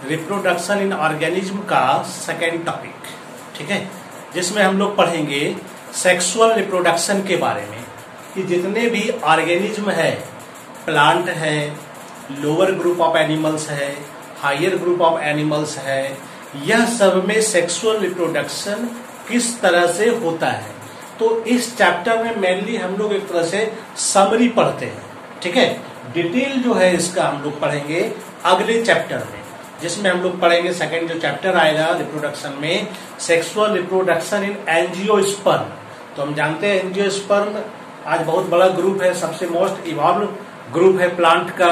Reproduction in organism का second topic, ठीक है, जिसमें हम लोग पढ़ेंगे सेक्सुअल रिप्रोडक्शन के बारे में कि जितने भी ऑर्गेनिज्म है, प्लांट है, लोअर ग्रुप ऑफ एनिमल्स है, हायर ग्रुप ऑफ एनिमल्स है, यह सब में सेक्सुअल रिप्रोडक्शन किस तरह से होता है। तो इस चैप्टर में मेनली हम लोग एक तरह से समरी पढ़ते हैं, ठीक है। डिटेल जो है इसका हम लोग पढ़ेंगे अगले चैप्टर में, जिसमें हम लोग पढ़ेंगे सेकंड जो चैप्टर आएगा रिप्रोडक्शन में, सेक्सुअल रिप्रोडक्शन इन एंजियोस्पर्म। तो हम जानते हैं एंजियोस्पर्म आज बहुत बड़ा ग्रुप है, सबसे मोस्ट इवॉल्व ग्रुप है प्लांट का,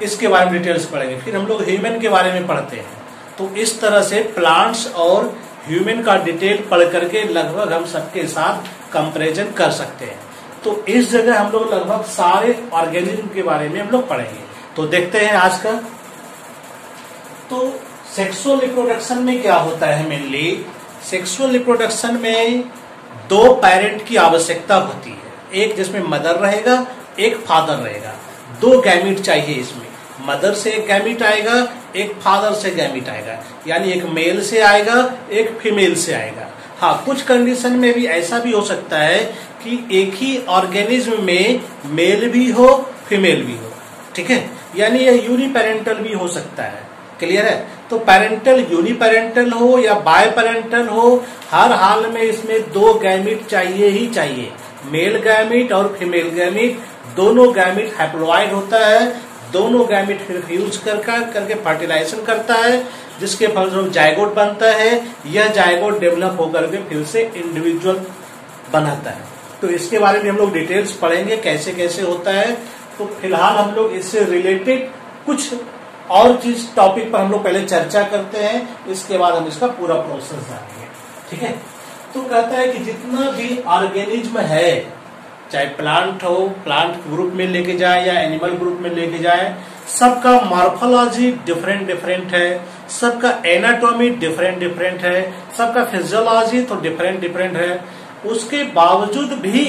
इसके बारे में डिटेल्स पढ़ेंगे। फिर हम लोग ह्यूमन के बारे में पढ़ते हैं। तो इस तरह से प्लांट्स और ह्यूमन का डिटेल पढ़ करके लगभग हम सबके साथ कंपैरिजन कर सकते हैं। तो इस जगह हम लोग लगभग सारे ऑर्गेनिज्म के बारे में हम लोग पढ़ेंगे। तो देखते हैं आज का। तो सेक्सुअल रिप्रोडक्शन में क्या होता है, मेनली सेक्सुअल रिप्रोडक्शन में दो पेरेंट की आवश्यकता होती है, एक जिसमें मदर रहेगा, एक फादर रहेगा। दो गैमीट चाहिए इसमें, मदर से एक गैमीट आएगा, एक फादर से गैमीट आएगा, यानी एक मेल से आएगा, एक फीमेल से आएगा। हाँ, कुछ कंडीशन में भी ऐसा भी हो सकता है कि एक ही ऑर्गेनिज्म में मेल भी हो, फीमेल भी हो, ठीक है, यानी यह यूनिपेरेंटल भी हो सकता है। क्लियर है। तो पेरेंटल यूनिपेरेंटल हो या बाय पेरेंटल हो, हर हाल में इसमें दो गैमीट चाहिए ही चाहिए, मेल गैमीट और फीमेल गैमीट। दोनों गैमीट हैप्लॉइड होता है, दोनों गैमीट फिर फ्यूज करके फर्टिलाइजेशन करता है, जिसके फलस्वरूप जायगोट बनता है। यह जायगोट डेवलप होकर के फिर से इंडिविजुअल बनाता है। तो इसके बारे में हम लोग डिटेल्स पढ़ेंगे कैसे कैसे होता है। तो फिलहाल हम लोग इससे रिलेटेड कुछ और चीज टॉपिक पर हम लोग पहले चर्चा करते हैं, इसके बाद हम इसका पूरा प्रोसेस जानेंगे, ठीक है। तो कहता है कि जितना भी ऑर्गेनिज्म है, चाहे प्लांट हो, प्लांट ग्रुप में लेके जाए या एनिमल ग्रुप में लेके जाए, सबका मॉर्फोलॉजी डिफरेंट डिफरेंट है, सबका एनाटॉमी डिफरेंट डिफरेंट है, सबका फिजियोलॉजी तो डिफरेंट डिफरेंट है। उसके बावजूद भी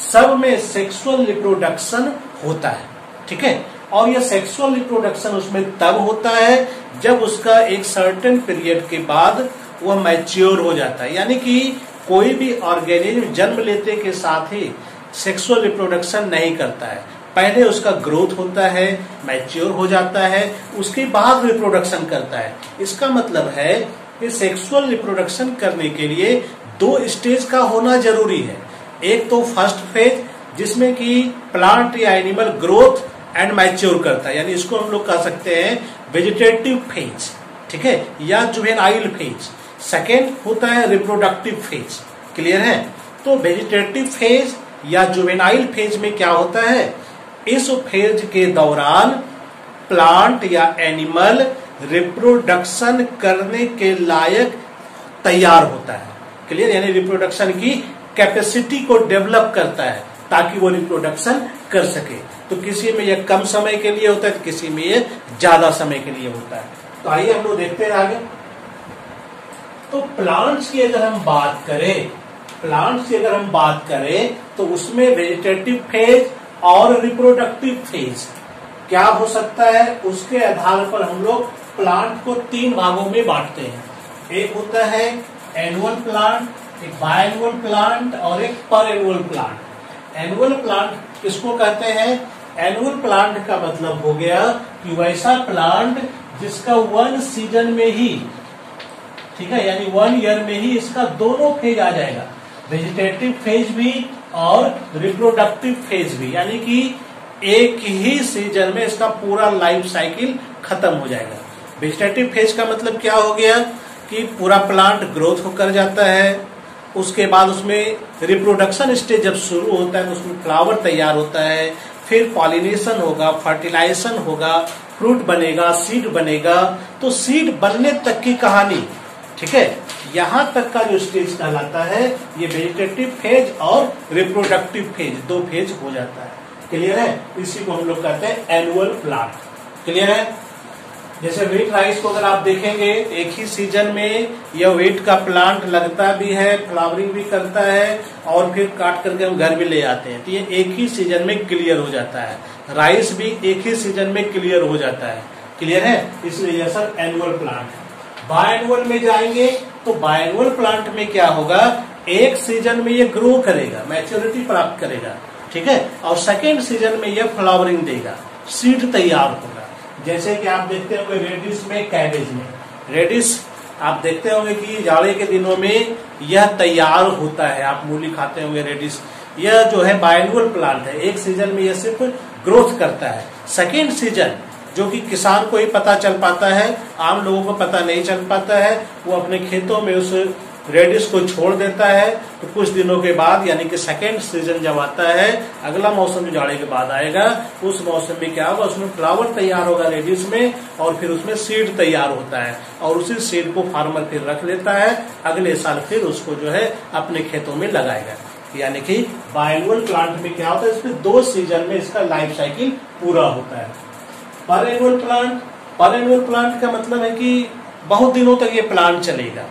सब में सेक्सुअल रिप्रोडक्शन होता है, ठीक है। और यह सेक्सुअल रिप्रोडक्शन उसमें तब होता है जब उसका एक सर्टेन पीरियड के बाद वह मैच्योर हो जाता है, यानी कि कोई भी ऑर्गेनिज्म जन्म लेते के साथ ही सेक्सुअल रिप्रोडक्शन नहीं करता है। पहले उसका ग्रोथ होता है, मैच्योर हो जाता है, उसके बाद रिप्रोडक्शन करता है। इसका मतलब है कि सेक्सुअल रिप्रोडक्शन करने के लिए दो स्टेज का होना जरूरी है। एक तो फर्स्ट फेज, जिसमें कि प्लांट या एनिमल ग्रोथ एंड मैच्योर करता है, यानी इसको हम लोग कह सकते हैं वेजिटेटिव फेज, ठीक है, या जुवेनाइल फेज। सेकेंड होता है रिप्रोडक्टिव फेज। क्लियर है। तो वेजिटेटिव फेज या जुवेनाइल फेज में क्या होता है, इस फेज के दौरान प्लांट या एनिमल रिप्रोडक्शन करने के लायक तैयार होता है। क्लियर, यानी रिप्रोडक्शन की कैपेसिटी को डेवलप करता है ताकि वो रिप्रोडक्शन कर सके। तो किसी में यह कम समय के लिए होता है, किसी में यह ज्यादा समय के लिए होता है। तो आइए हम लोग देखते हैं आगे। तो प्लांट्स की अगर हम बात करें तो उसमें वेजिटेटिव फेज और रिप्रोडक्टिव फेज क्या हो सकता है, उसके आधार पर हम लोग प्लांट को तीन भागों में बांटते हैं। एक होता है एनुअल प्लांट, एक बायएनुअल प्लांट और एक पर एनुअल प्लांट। एनुअल प्लांट किसको कहते हैं? एनुअल प्लांट का मतलब हो गया कि वैसा प्लांट जिसका वन सीजन में ही, ठीक है, यानी 1 ईयर में ही इसका दोनों फेज आ जाएगा, वेजिटेटिव फेज भी और रिप्रोडक्टिव फेज भी, यानी कि एक ही सीजन में इसका पूरा लाइफ साइकिल खत्म हो जाएगा। वेजिटेटिव फेज का मतलब क्या हो गया कि पूरा प्लांट ग्रोथ होकर जाता है, उसके बाद उसमें रिप्रोडक्शन स्टेज जब शुरू होता है तो उसमें फ्लावर तैयार होता है, फिर पॉलिनेशन होगा, फर्टिलाइजेशन होगा, फ्रूट बनेगा, सीड बनेगा। तो सीड बनने तक की कहानी, ठीक है, यहां तक का जो स्टेज कहलाता है ये वेजिटेटिव फेज और रिप्रोडक्टिव फेज, दो फेज हो जाता है। क्लियर है। इसी को हम लोग कहते हैं एनुअल प्लांट। क्लियर है। जैसे व्हीट राइस को अगर आप देखेंगे, एक ही सीजन में यह व्हीट का प्लांट लगता भी है, फ्लावरिंग भी करता है और फिर काट करके हम घर भी ले आते हैं। तो ये एक ही सीजन में क्लियर हो जाता है। राइस भी एक ही सीजन में क्लियर हो जाता है। क्लियर है? इसलिए यह सर एनुअल प्लांट है। बायएनुअल में जाएंगे तो बायएनुअल प्लांट में क्या होगा, एक सीजन में ये ग्रो करेगा, मैच्योरिटी प्राप्त करेगा, ठीक है, और सेकेंड सीजन में ये फ्लावरिंग देगा, सीड तैयार होगा। जैसे कि आप देखते होंगे रेडिश में, कैबेज में, रेडिश आप देखते होंगे कि जाड़े के दिनों में यह तैयार होता है। आप मूली खाते होंगे, रेडिश, यह जो है बायएनुअल प्लांट है, एक सीजन में यह सिर्फ ग्रोथ करता है। सेकेंड सीजन जो कि किसान को ही पता चल पाता है, आम लोगों को पता नहीं चल पाता है, वो अपने खेतों में उस रेडिश को छोड़ देता है। तो कुछ दिनों के बाद यानी कि सेकेंड सीजन जब आता है, अगला मौसम जो जाड़े के बाद आएगा, उस मौसम में क्या होगा, उसमें फ्लावर तैयार होगा रेडिश में, और फिर उसमें सीड तैयार होता है, और उसी सीड को फार्मर फिर रख लेता है, अगले साल फिर उसको जो है अपने खेतों में लगाएगा। यानी कि बायएनुअल प्लांट में क्या होता है, इसमें 2 सीजन में इसका लाइफ साइकिल पूरा होता है। पेरेनुअल प्लांट का मतलब है कि बहुत दिनों तक ये प्लांट चलेगा,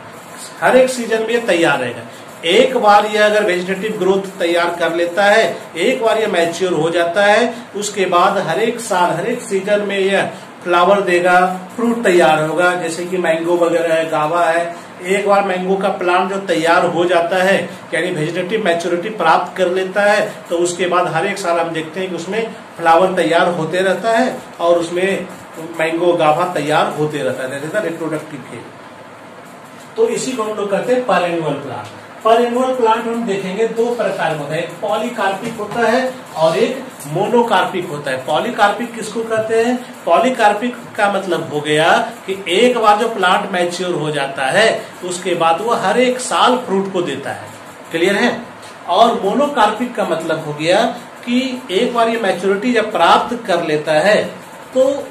हर एक सीजन में ये तैयार रहेगा। एक बार ये अगर वेजिटेटिव ग्रोथ तैयार कर लेता है, एक बार ये मैच्योर हो जाता है, उसके बाद हर एक साल, हर एक सीजन में यह फ्लावर देगा, फ्रूट तैयार होगा, जैसे कि मैंगो वगैरह है, गावा है। एक बार मैंगो का प्लांट जो तैयार हो जाता है, यानी वेजिटेटिव मैच्योरिटी प्राप्त कर लेता है, तो उसके बाद हर एक साल हम देखते हैं कि उसमें फ्लावर तैयार होते रहता है, और उसमें मैंगो गावा तैयार होते रहता है, रिप्रोडक्टिव फेज। तो इसी को हम लोग कहते हैं पेरेनुअल प्लांट। पेरेनुअल प्लांट हम देखेंगे 2 प्रकार का होता है, एक पॉलीकार्पिक होता है और एक मोनोकार्पिक होता है। पॉलीकार्पिक किसको कहते हैं? पॉलीकार्पिक का मतलब हो गया कि एक बार जो प्लांट मैच्योर हो जाता है, उसके बाद वो हर एक साल फ्रूट को देता है। क्लियर है? और मोनोकार्पिक का मतलब हो गया कि एक बार ये मैच्योरिटी जब प्राप्त कर लेता है, तो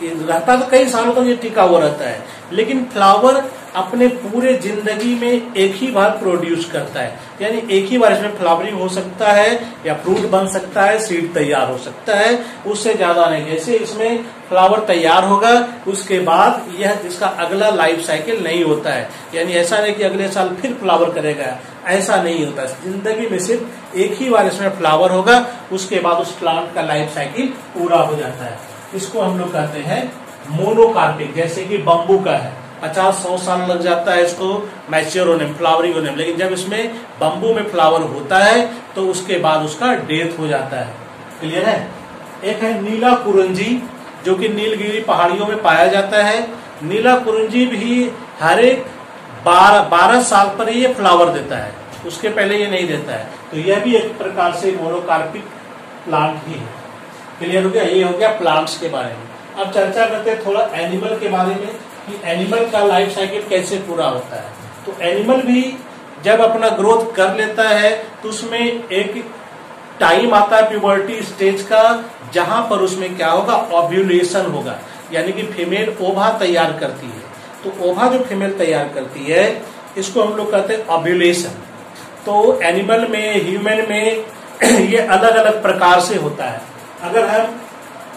रहता तो कई सालों तक ये टिका हुआ रहता है, लेकिन फ्लावर अपने पूरे जिंदगी में एक ही बार प्रोड्यूस करता है, यानी एक ही बार इसमें फ्लावरिंग हो सकता है, या फ्रूट बन सकता है, सीड तैयार हो सकता है, उससे ज्यादा नहीं। जैसे इसमें फ्लावर तैयार होगा, उसके बाद यह इसका अगला लाइफ साइकिल नहीं होता है, यानी ऐसा नहीं कि अगले साल फिर फ्लावर करेगा, ऐसा नहीं होता। जिंदगी में सिर्फ एक ही बार इसमें फ्लावर होगा, उसके बाद उस प्लांट का लाइफ साइकिल पूरा हो जाता है। इसको हम लोग कहते हैं मोनोकार्पिक। जैसे कि बम्बू का है, 50-100 साल लग जाता है इसको मैच्योर होने में, फ्लावरिंग होने में, लेकिन जब इसमें बम्बू में फ्लावर होता है तो उसके बाद उसका डेथ हो जाता है। क्लियर है? एक है नीला कुरंजी, जो कि नीलगिरी पहाड़ियों में पाया जाता है। नीला कुरंजी भी हर एक 12 साल पर ये फ्लावर देता है, उसके पहले ये नहीं देता है। तो यह भी एक प्रकार से मोनोकार्पिक प्लांट ही है। क्लियर हो गया? ये हो गया प्लांट्स के बारे में। अब चर्चा करते हैं थोड़ा एनिमल के बारे में कि एनिमल का लाइफ साइकिल कैसे पूरा होता है। तो एनिमल भी जब अपना ग्रोथ कर लेता है, तो उसमें एक टाइम आता है प्यूबर्टी स्टेज का, जहां पर उसमें क्या होगा, ओव्यूलेशन होगा, यानी कि फीमेल ओवा तैयार करती है। तो ओवा जो फीमेल तैयार करती है, इसको हम लोग कहते हैं ओव्यूलेशन। तो एनिमल में, ह्यूमन में ये अलग अलग प्रकार से होता है। अगर हम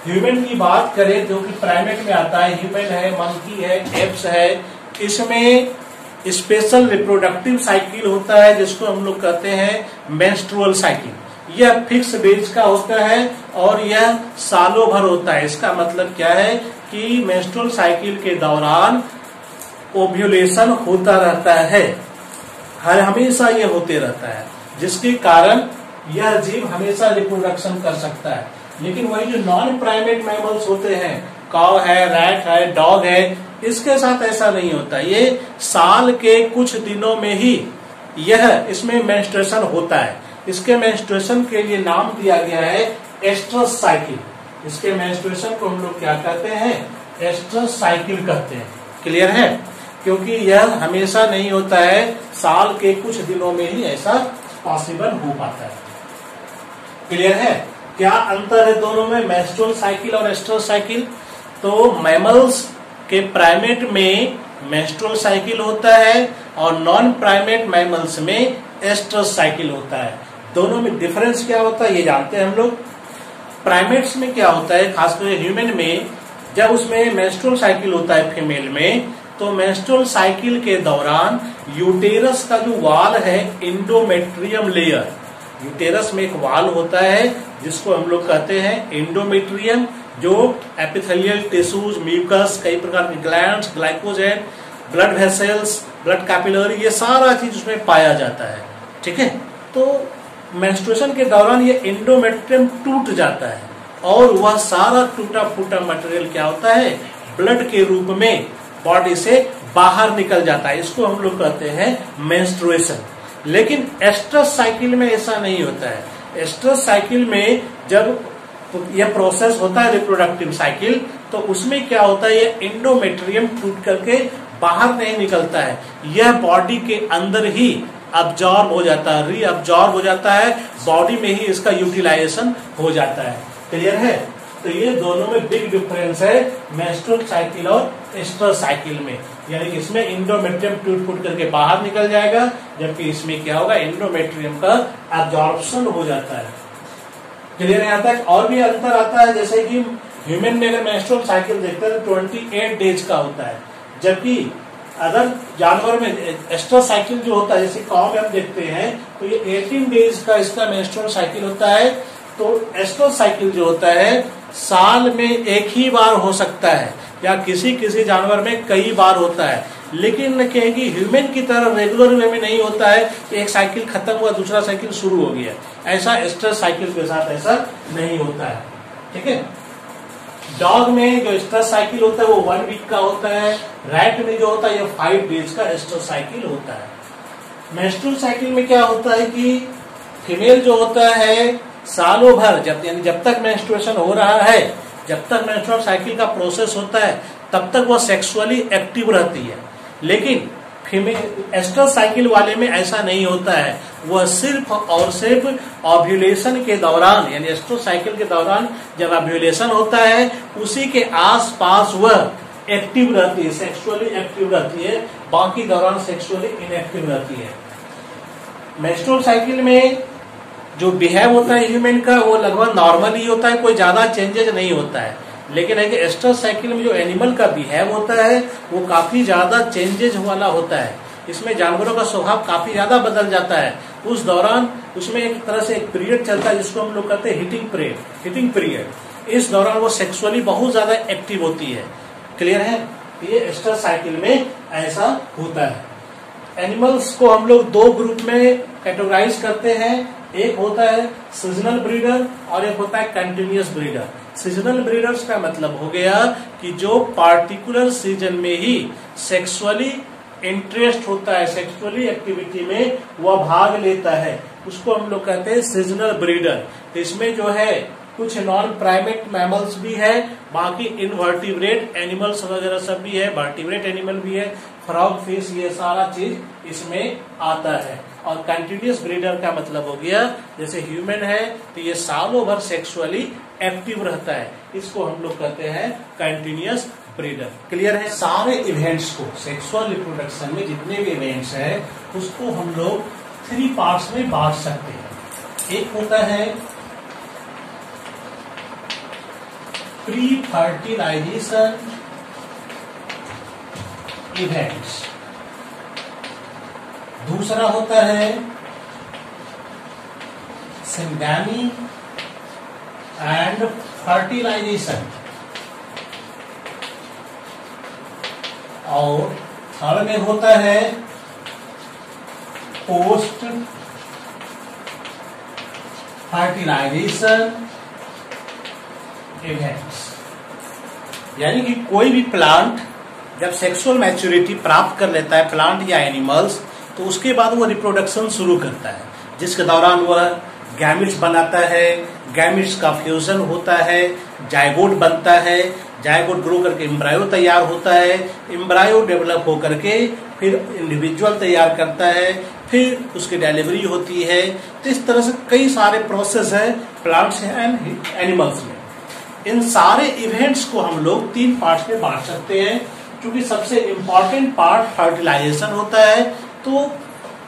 ह्यूमन की बात करें, जो कि प्राइमेट में आता है, ह्यूमन है, मंकी है, एप्स है, इसमें स्पेशल रिप्रोडक्टिव साइकिल होता है, जिसको हम लोग कहते हैं मेंस्ट्रुअल साइकिल। यह फिक्स बेज का होता है और यह सालों भर होता है। इसका मतलब क्या है कि मेंस्ट्रुअल साइकिल के दौरान ओव्यूलेशन होता रहता है, हर हमेशा यह होते रहता है, जिसके कारण यह जीव हमेशा रिप्रोडक्शन कर सकता है। लेकिन वही जो नॉन प्राइमेट मैमल्स होते हैं, काऊ है, रैट है, डॉग है, इसके साथ ऐसा नहीं होता। ये साल के कुछ दिनों में ही यह इसमें मेंस्ट्रुएशन होता है। इसके मेंस्ट्रुएशन के लिए नाम दिया गया है एस्ट्रस साइकिल। इसके मेंस्ट्रुएशन को हम लोग क्या कहते हैं? एस्ट्रस साइकिल कहते हैं। क्लियर है? क्योंकि यह हमेशा नहीं होता है, साल के कुछ दिनों में ही ऐसा पॉसिबल हो पाता है। क्लियर है? क्या अंतर है दोनों में, मेंस्ट्रुअल साइकिल और एस्ट्रस साइकिल? तो मैमल्स के प्राइमेट में मेंस्ट्रुअल साइकिल होता है और नॉन प्राइमेट मैमल्स में एस्ट्रस साइकिल होता है। दोनों में डिफरेंस क्या होता है ये जानते हैं हम लोग। प्राइमेट्स में क्या होता है, खासकर ह्यूमन में, जब उसमें मेंस्ट्रुअल साइकिल होता है फीमेल में, तो मेंस्ट्रुअल साइकिल के दौरान यूटेरस का जो वाल है, एंडोमेट्रियम लेयर, यूटेरस में एक वाल होता है जिसको हम लोग कहते हैं एंडोमेट्रियम। जो एपिथेलियल टिश्यूज, म्यूकस, कई प्रकार के glands, glycogen, blood vessels, blood capillary, ये सारा चीज उसमें पाया जाता है। ठीक है, तो मेंस्ट्रुएशन के दौरान ये एंडोमेट्रियम टूट जाता है और वह सारा टूटा फूटा मटेरियल क्या होता है, ब्लड के रूप में बॉडी से बाहर निकल जाता है। इसको हम लोग कहते हैं मेंस्ट्रुएशन। लेकिन एस्ट्रस साइकिल में ऐसा नहीं होता है। एस्ट्रस साइकिल में जब यह प्रोसेस होता है रिप्रोडक्टिव साइकिल, तो उसमें क्या होता है, यह एंडोमेट्रियम टूट करके बाहर नहीं निकलता है, यह बॉडी के अंदर ही अब्जॉर्ब हो जाता है, रीअब्जॉर्ब हो जाता है, बॉडी में ही इसका यूटिलाइजेशन हो जाता है। क्लियर है? तो ये दोनों में बिग डिफरेंस है मेंस्ट्रुअल साइकिल और एस्ट्रस साइकिल में। यानी कि इसमें एंडोमेट्रियम टूट फूट करके बाहर निकल जाएगा, जबकि इसमें क्या होगा, एंडोमेट्रियम का एब्जॉर्प्शन हो जाता है। क्लियर है यहाँ तक? और भी अंतर आता है, जैसे कि ह्यूमन में अगर मेंस्ट्रुअल साइकिल देखते हैं तो 28 डेज का होता है, जबकि अगर जानवर में एस्ट्रस साइकिल जो होता है, जैसे काऊ में हम देखते हैं तो ये 18 डेज का इसका मेंस्ट्रुअल साइकिल होता है। तो एस्ट्रस साइकिल जो होता है साल में एक ही बार हो सकता है, या किसी किसी जानवर में कई बार होता है, लेकिन कहेंगे ह्यूमन की तरह रेगुलर वे में नहीं होता है कि एक साइकिल खत्म हुआ दूसरा साइकिल शुरू हो गया। ऐसा एस्ट्रस साइकिल के साथ ऐसा नहीं होता है। ठीक है, डॉग में जो एस्ट्रस साइकिल होता है वो 1 वीक का होता है, रैट में जो होता है ये 5 डेज का एस्ट्रस साइकिल होता है। मेंस्ट्रुअल साइकिल में क्या होता है कि फीमेल जो होता है सालों भर, जब तक मेंस्ट्रुएशन हो रहा है, जब तक मेंस्ट्रुअल साइकिल का प्रोसेस होता है, तब तक वो सेक्सुअली एक्टिव रहती है। लेकिन फीमेल एस्ट्रस साइकिल वाले में ऐसा नहीं होता है, वह सिर्फ और सिर्फ ओव्यूलेशन के दौरान, यानी एस्ट्रस साइकिल के दौरान जब ओव्यूलेशन होता है उसी के आसपास वह एक्टिव रहती है, सेक्सुअली एक्टिव रहती है, बाकी दौरान सेक्सुअली इनएक्टिव रहती है। मेंस्ट्रुअल साइकिल में जो बिहेव होता है ह्यूमन का वो लगभग नॉर्मल ही होता है, कोई ज्यादा चेंजेस नहीं होता है। लेकिन है कि एस्ट्रस साइकिल में जो एनिमल का बिहेव होता है वो काफी ज्यादा चेंजेस वाला होता है। इसमें जानवरों का स्वभाव काफी ज्यादा बदल जाता है। उस दौरान उसमें एक तरह से एक पीरियड चलता है जिसको हम लोग कहते हैं हिटिंग पीरियड। इस दौरान वो सेक्सुअली बहुत ज्यादा एक्टिव होती है। क्लियर है? ये एस्ट्रस साइकिल में ऐसा होता है। एनिमल्स को हम लोग 2 ग्रुप में कैटेगराइज करते हैं, एक होता है सीजनल ब्रीडर और एक होता है कंटिन्यूअस ब्रीडर। सीजनल ब्रीडर्स का मतलब हो गया कि जो पार्टिकुलर सीजन में ही सेक्सुअली इंटरेस्ट होता है, सेक्सुअली एक्टिविटी में वह भाग लेता है, उसको हम लोग कहते हैं सीजनल ब्रीडर। इसमें जो है कुछ नॉन प्राइमेट मैमल्स भी है, बाकी इनवर्टिब्रेट एनिमल्स वगैरह सब भी है, वर्टिब्रेट एनिमल भी है, फ्रॉग, फिश, ये सारा चीज इसमें आता है। और कंटिन्यूअस ब्रीडर का मतलब हो गया जैसे ह्यूमन है तो ये सालों भर सेक्सुअली एक्टिव रहता है, इसको हम लोग कहते हैं कंटिन्यूअस ब्रीडर। क्लियर है? सारे इवेंट्स को सेक्सुअल रिप्रोडक्शन में जितने भी इवेंट्स है उसको हम लोग 3 पार्ट्स में बांट सकते हैं। एक होता है प्री फर्टिलाइजेशन इवेंट्स, दूसरा होता है सिंगैमी एंड फर्टिलाइजेशन, और थर्ड में होता है पोस्ट फर्टिलाइजेशन इवेंट्स। यानी कि कोई भी प्लांट जब सेक्सुअल मैच्योरिटी प्राप्त कर लेता है, प्लांट या एनिमल्स, तो उसके बाद वो रिप्रोडक्शन शुरू करता है, जिसके दौरान वह गैमिट्स बनाता है, गैमिट्स का फ्यूजन होता है, जायगोट बनता है, जायगोट ग्रो करके एम्ब्रायो तैयार होता है, एम्ब्रायो डेवलप होकर के फिर इंडिविजुअल तैयार करता है, फिर उसकी डिलीवरी होती है। तो इस तरह से कई सारे प्रोसेस है प्लांट्स एंड एनिमल्स में। इन सारे इवेंट्स को हम लोग 3 पार्ट्स में बांट सकते हैं, क्योंकि सबसे इम्पोर्टेंट पार्ट फर्टिलाइजेशन होता है। तो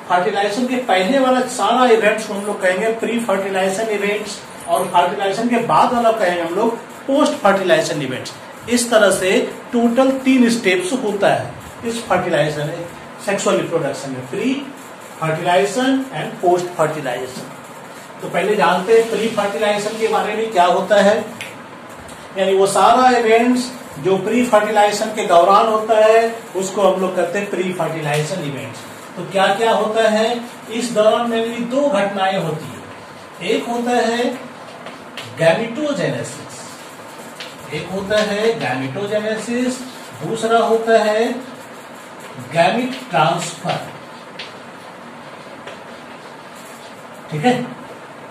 फर्टिलाइजेशन के पहले वाला सारा इवेंट्स को हम लोग कहेंगे प्री फर्टिलाइजेशन इवेंट्स, और फर्टिलाइजेशन के बाद वाला कहेंगे हम लोग पोस्ट फर्टिलाइजेशन इवेंट्स। इस तरह से टोटल 3 स्टेप्स होता है इस फर्टिलाइजेशन सेक्सुअल रिप्रोडक्शन में, pre fertilization and post fertilization. तो पहले जानते हैं प्री फर्टिलाइजेशन के बारे में क्या होता है। यानी वो सारा इवेंट्स जो प्री फर्टिलाइजेशन के दौरान होता है उसको हम लोग कहते हैं प्री फर्टिलाइजेशन इवेंट्स। तो क्या क्या होता है इस दौरान? मेनली दो घटनाएं होती है। एक होता है गैमेटोजेनेसिस, दूसरा होता है गैमेट ट्रांसफर। ठीक है,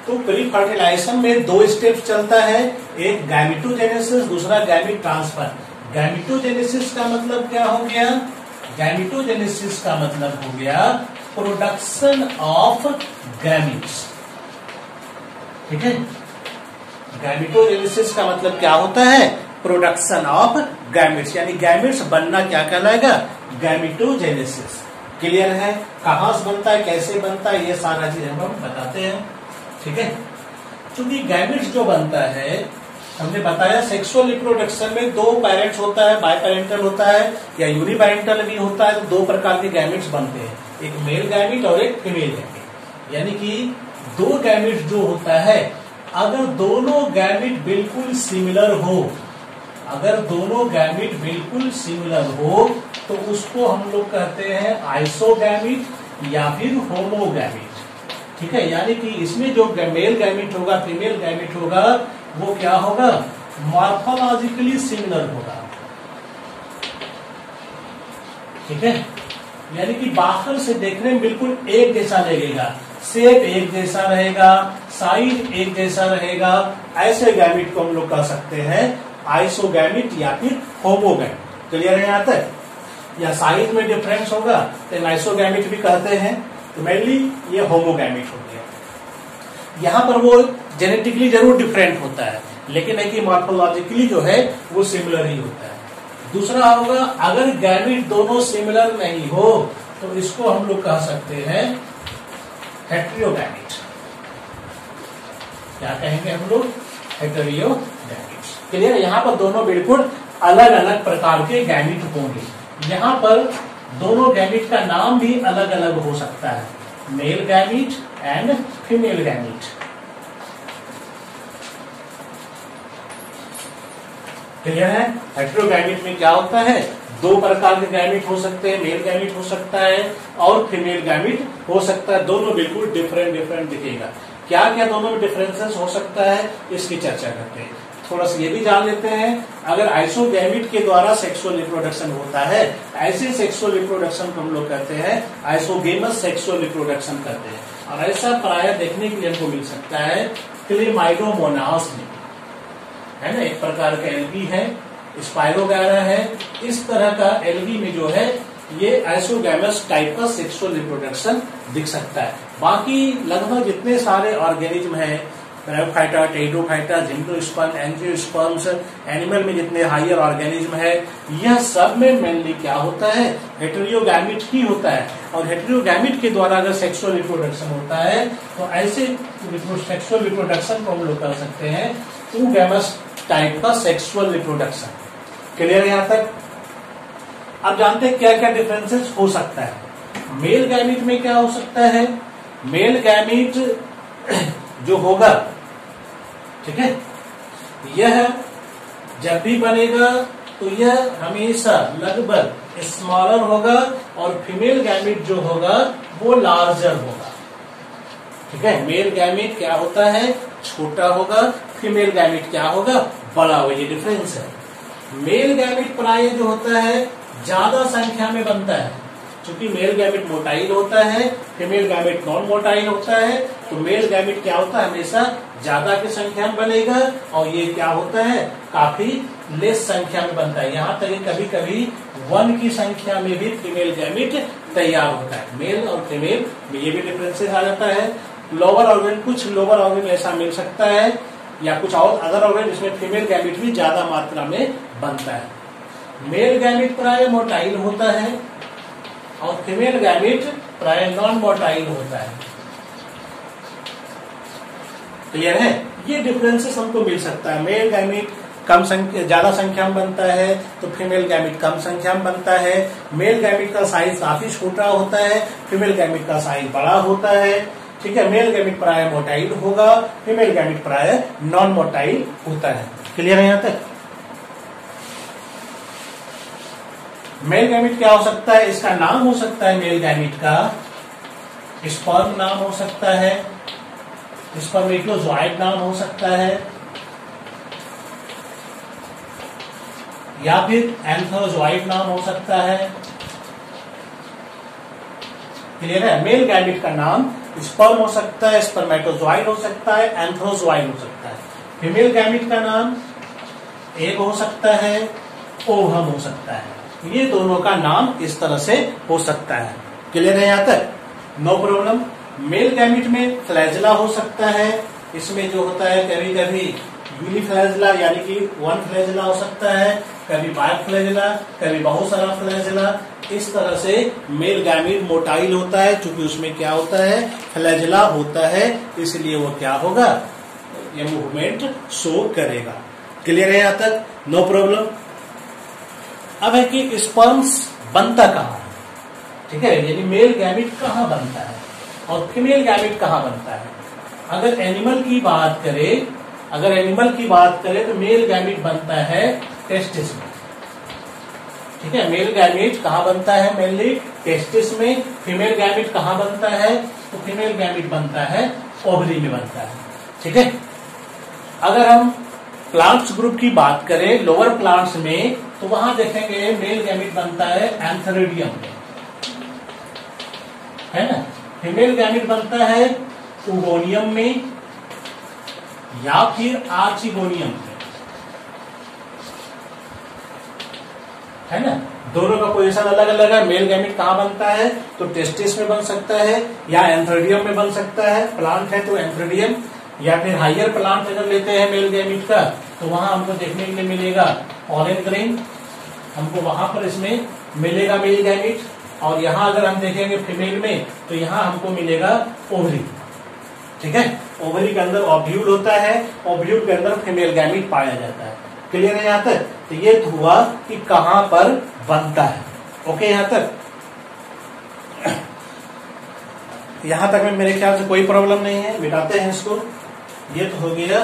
तो प्री फर्टिलाइजेशन में दो स्टेप चलता है, एक गैमेटोजेनेसिस, दूसरा गैमेट ट्रांसफर। गैमेटोजेनेसिस का मतलब क्या हो गया? गैमेटोजेनेसिस का मतलब हो गया प्रोडक्शन ऑफ गैमेट्स। ठीक है, गैमेटोजेनेसिस का मतलब क्या होता है? प्रोडक्शन ऑफ गैमेट्स, यानी गैमेट्स बनना क्या कहलाएगा? गैमेटोजेनेसिस। क्लियर है? कहां से बनता है, कैसे बनता है, ये सारा चीज हम बताते हैं। ठीक है, क्योंकि गैमेट्स जो बनता है हमने बताया सेक्सुअल रिप्रोडक्शन में दो पेरेंट्स होता है, बाय पेरेंटल होता है या यूनिपेरेंटल भी होता है। तो दो प्रकार के गैमेट्स बनते हैं, एक मेल गैमेट और एक फीमेल गैमेट। यानी कि दो गैमेट्स जो होता है, अगर दोनों गैमेट बिल्कुल सिमिलर हो, तो उसको हम लोग कहते हैं आइसोगैमेट या फिर होमोगैमेट। ठीक है, यानी कि इसमें जो मेल गैमेट होगा, फीमेल गैमेट होगा, वो क्या होगा? मॉर्फोलॉजिकली सिमिलर होगा। ठीक है, यानी कि बाहर से देखने में बिल्कुल एक जैसा लगेगा, शेप एक जैसा रहेगा, साइज एक जैसा रहेगा। ऐसे गैमेट को हम लोग कह सकते हैं आइसोगैमेट या फिर होमोगैमेट। क्लियर है यहाँ तक? या साइज में डिफरेंस होगा तो आइसोगैमेट भी कहते हैं। तो मेनली ये होमोगैमेट हो गया। यहाँ पर वो जेनेटिकली जरूर डिफरेंट होता है, लेकिन है कि मॉर्फोलॉजिकली जो है वो सिमिलर ही होता है। दूसरा होगा अगर गैमेट दोनों सिमिलर नहीं हो तो इसको हम लोग कह सकते हैं हेटेरोगैमेट। क्या कहेंगे हम लोग? हेटेरोगैमेट। क्लियर? यहाँ पर दोनों बिल्कुल अलग अलग प्रकार के गैमेट होंगे। यहाँ पर दोनों गैमेट का नाम भी अलग अलग हो सकता है, male gamete and female gamete. Clear है? हेटेरोगैमेट में क्या होता है? दो प्रकार के गैमेट हो सकते हैं, मेल गैमेट हो सकता है और फीमेल गैमेट हो सकता है। दोनों बिल्कुल डिफरेंट दिखेगा। क्या क्या दोनों में डिफरेंसेस हो सकता है इसकी चर्चा करते हैं। थोड़ा सा ये भी जान लेते हैं, अगर आइसोगैमेट के द्वारा सेक्सुअल रिप्रोडक्शन होता है, ऐसे सेक्सुअल रिप्रोडक्शन को हम लोग कहते हैं आइसोगेमस सेक्सुअल रिप्रोडक्शन कहते हैं। और ऐसा प्राय देखने के लिए हमको मिल सकता है क्लेमाइडोमोनास में, है ना, एक प्रकार का एलगी है, स्पाइरोगैरा है। इस तरह का एलगी में जो है ये आइसोगैमस टाइप का सेक्सुअल रिप्रोडक्शन दिख सकता है। बाकी लगभग जितने सारे ऑर्गेनिज्म है, bryophyta, pteridophyta, gymnosperm, angiosperms, animal में जितने हायर ऑर्गेनिज्म है, यह सब में मेनली क्या होता है? हेटेरोगैमेट ही होता है। और हेटेरोगैमेट के द्वारा अगर सेक्सुअल रिप्रोडक्शन होता है तो ऐसे सेक्सुअल रिप्रोडक्शन को हम लोग कर सकते हैं टू गैमस टाइप का सेक्सुअल रिप्रोडक्शन। क्लियर है यहाँ तक? अब जानते हैं क्या क्या डिफरेंसेस हो सकता है। मेल गैमेट में क्या हो सकता है? मेल गैमेट जो होगा, ठीक है, यह जब भी बनेगा तो यह हमेशा लगभग स्मॉलर होगा और फीमेल गैमेट जो होगा वो लार्जर होगा। ठीक है, मेल गैमेट क्या होता है? छोटा होगा, फीमेल गैमेट क्या होगा? बड़ा होगा। ये डिफरेंस है। मेल गैमेट प्राय जो होता है ज्यादा संख्या में बनता है, क्योंकि मेल गैमेट मोटाइल होता है, फीमेल गैमेट नॉन मोटाइल होता है। तो मेल गैमेट क्या होता है? हमेशा ज्यादा की संख्या में बनेगा और ये क्या होता है? काफी लेस संख्या में बनता है। यहाँ तक कभी कभी 1 की संख्या में भी फीमेल गैमेट तैयार होता है। मेल और फीमेल में ये भी डिफरेंसेस आ जाता है। लोअर ऑर्गन, कुछ लोअर ऑर्गन ऐसा मिल सकता है या कुछ और अदर ऑर्गन जिसमें फीमेल गैमेट भी ज्यादा मात्रा में बनता है। मेल गैमेट प्राय मोटाइल होता है और फीमेल गैमेट प्राय नॉन मोटाइल होता है। क्लियर है? ये डिफरेंसेस हमको मिल सकता है। मेल गैमेट कम संख्या, ज्यादा संख्या में बनता है तो फीमेल गैमेट कम संख्या में बनता है। मेल गैमेट का साइज काफी छोटा होता है, फीमेल गैमेट का साइज बड़ा होता है। ठीक है, मेल गैमेट प्राय मोटाइल होगा, फीमेल गैमेट प्राय नॉन मोटाइल होता है। क्लियर है यहाँ तक? मेल गैमिट क्या हो सकता है, इसका नाम हो सकता है मेल गैमिट का स्पर्म नाम हो सकता है, स्पर्मेटोजोइड नाम हो सकता है, या फिर एंथ्रोजोइड नाम हो सकता है। क्लियर है? मेल गैमिट का नाम स्पर्म हो सकता है, स्पर्मेटोजोइड हो सकता है, एंथ्रोजोइड हो सकता है। फीमेल गैमिट का नाम एग हो सकता है, ओवम हो सकता है। ये दोनों का नाम इस तरह से हो सकता है। क्लियर है? यहां तक नो प्रॉब्लम। मेल गैमिट में फ्लैजिला हो सकता है, इसमें जो होता है कभी कभी यूनिफ्लैजिला यानी कि वन फ्लैजिला हो सकता है, कभी बाय फ्लैजिला, कभी बहुत सारा फ्लैजिला। इस तरह से मेल गैमिट मोटाइल होता है, क्योंकि उसमें क्या होता है, फ्लैजिला होता है, इसलिए वो क्या होगा, ये मूवमेंट शो करेगा। क्लियर है? यहां तक नो प्रॉब्लम। अब है कि स्पर्म्स बनता कहां है, ठीक है, यानी मेल गैमिट कहां बनता है और फीमेल गैमिट कहां बनता है। अगर एनिमल की बात करें तो मेल गैमिट बनता है टेस्टिस में, ठीक है। मेल गैमिट कहां बनता है, मेनली टेस्टिस में। फीमेल गैमिट कहां बनता है, तो फीमेल गैमिट बनता है ओवरी में बनता है, ठीक है। अगर हम प्लांट्स ग्रुप की बात करें, लोअर प्लांट्स में, तो वहां देखेंगे मेल गैमिट बनता है एंथेरिडियम में, है ना। फीमेल गैमिट बनता है ओगोनियम में या फिर आर्चिगोनियम में, है ना। दोनों का पोजीशन अलग अलग है। मेल गैमिट कहां बनता है, तो टेस्टिस में बन सकता है या एंथेरिडियम में बन सकता है। प्लांट है तो एंथेरिडियम, या फिर हाइयर प्लांट अगर लेते हैं मेल गैमिट का, तो वहां हमको देखने के लिए मिलेगा ऑरेंज ग्रेन, हमको वहां पर इसमें मिलेगा मेल गैमिट। और यहां अगर हम देखेंगे फीमेल में, तो यहां हमको मिलेगा ओवरी, ठीक है। ओवरी के अंदर ओव्यूल होता है, ओव्यूल के अंदर फीमेल गैमिट पाया जाता है। क्लियर है यहां तक? तो ये हुआ कि कहां पर बनता है। ओके, यहां तक में मेरे ख्याल से कोई प्रॉब्लम नहीं है, मिटाते हैं इसको। ये तो हो गया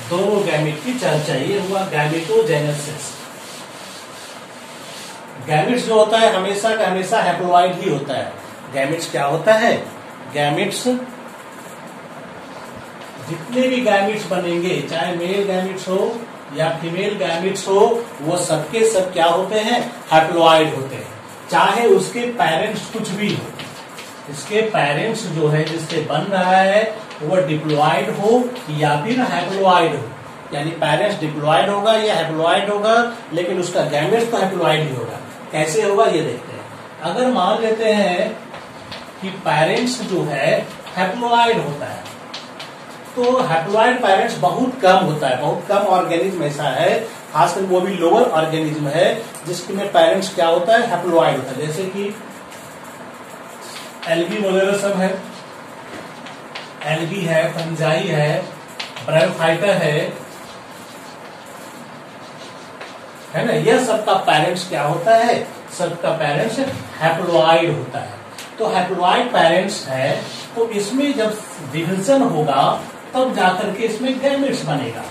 दोनों गैमिट की चर्चा, ये हुआ गैमेटोजेनेसिस। गैमिट्स जो होता है हमेशा का हमेशा हैप्लॉइड ही होता है। गैमिट्स क्या होता है, गैमिट्स जितने भी गैमिट्स बनेंगे, चाहे मेल गैमिट्स हो या फीमेल गैमिट्स हो, वो सबके सब क्या होते हैं, हैप्लॉइड होते हैं। चाहे उसके पेरेंट्स कुछ भी हो, इसके पेरेंट्स जो है जिससे बन रहा है वो डिप्लॉइड हो या फिर हैप्लॉइड हो, यानी पेरेंट्स डिप्लॉइड होगा या हैप्लॉइड होगा, लेकिन उसका गैमेट्स तो हैप्लॉइड ही होगा। कैसे होगा ये देखते हैं। अगर मान लेते हैं कि पेरेंट्स जो है हैप्लॉइड होता है, तो हैप्लॉइड पेरेंट्स बहुत कम होता है, बहुत कम ऑर्गेनिज्म ऐसा है, खासकर वो भी लोअर ऑर्गेनिज्म है जिसमें पेरेंट्स क्या होता है, हैप्लॉइड होता है। जैसे कि एल्गी वगैरह सब है, एल्गी है, फंजाई है, ब्रायोफाइटा है ना। यह सबका पेरेंट्स क्या होता है, सबका पेरेंट्स हैप्लॉइड होता है। तो हैप्लॉइड पेरेंट्स है, तो इसमें जब डिविजन होगा तब जाकर के इसमें गैमेट्स बनेगा,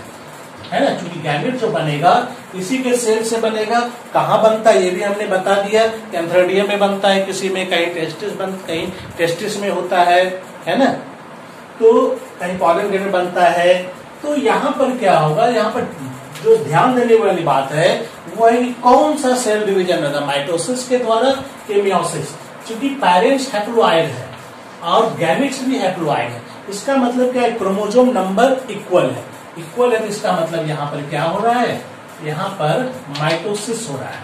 है ना। क्योंकि गैमेट जो बनेगा इसी के सेल से बनेगा। कहाँ बनता है ये भी हमने बता दिया, एंथेरिडियम में बनता है, किसी में कहीं टेस्टिस में होता है ना, तो कहीं पॉलन ग्लैंड में बनता है। तो यहाँ पर क्या होगा, यहाँ पर जो ध्यान देने वाली बात है वो है कौन सा सेल डिवीजन होगा, माइटोसिस के द्वारा कि मियोसिस। क्योंकि पेरेंट्स हैप्लॉइड है और गैमेट्स भी हैप्लॉइड है, इसका मतलब क्या है, क्रोमोसोम नंबर इक्वल है। इक्वल है तो इसका मतलब यहाँ पर क्या हो रहा है, यहाँ पर माइटोसिस हो रहा है।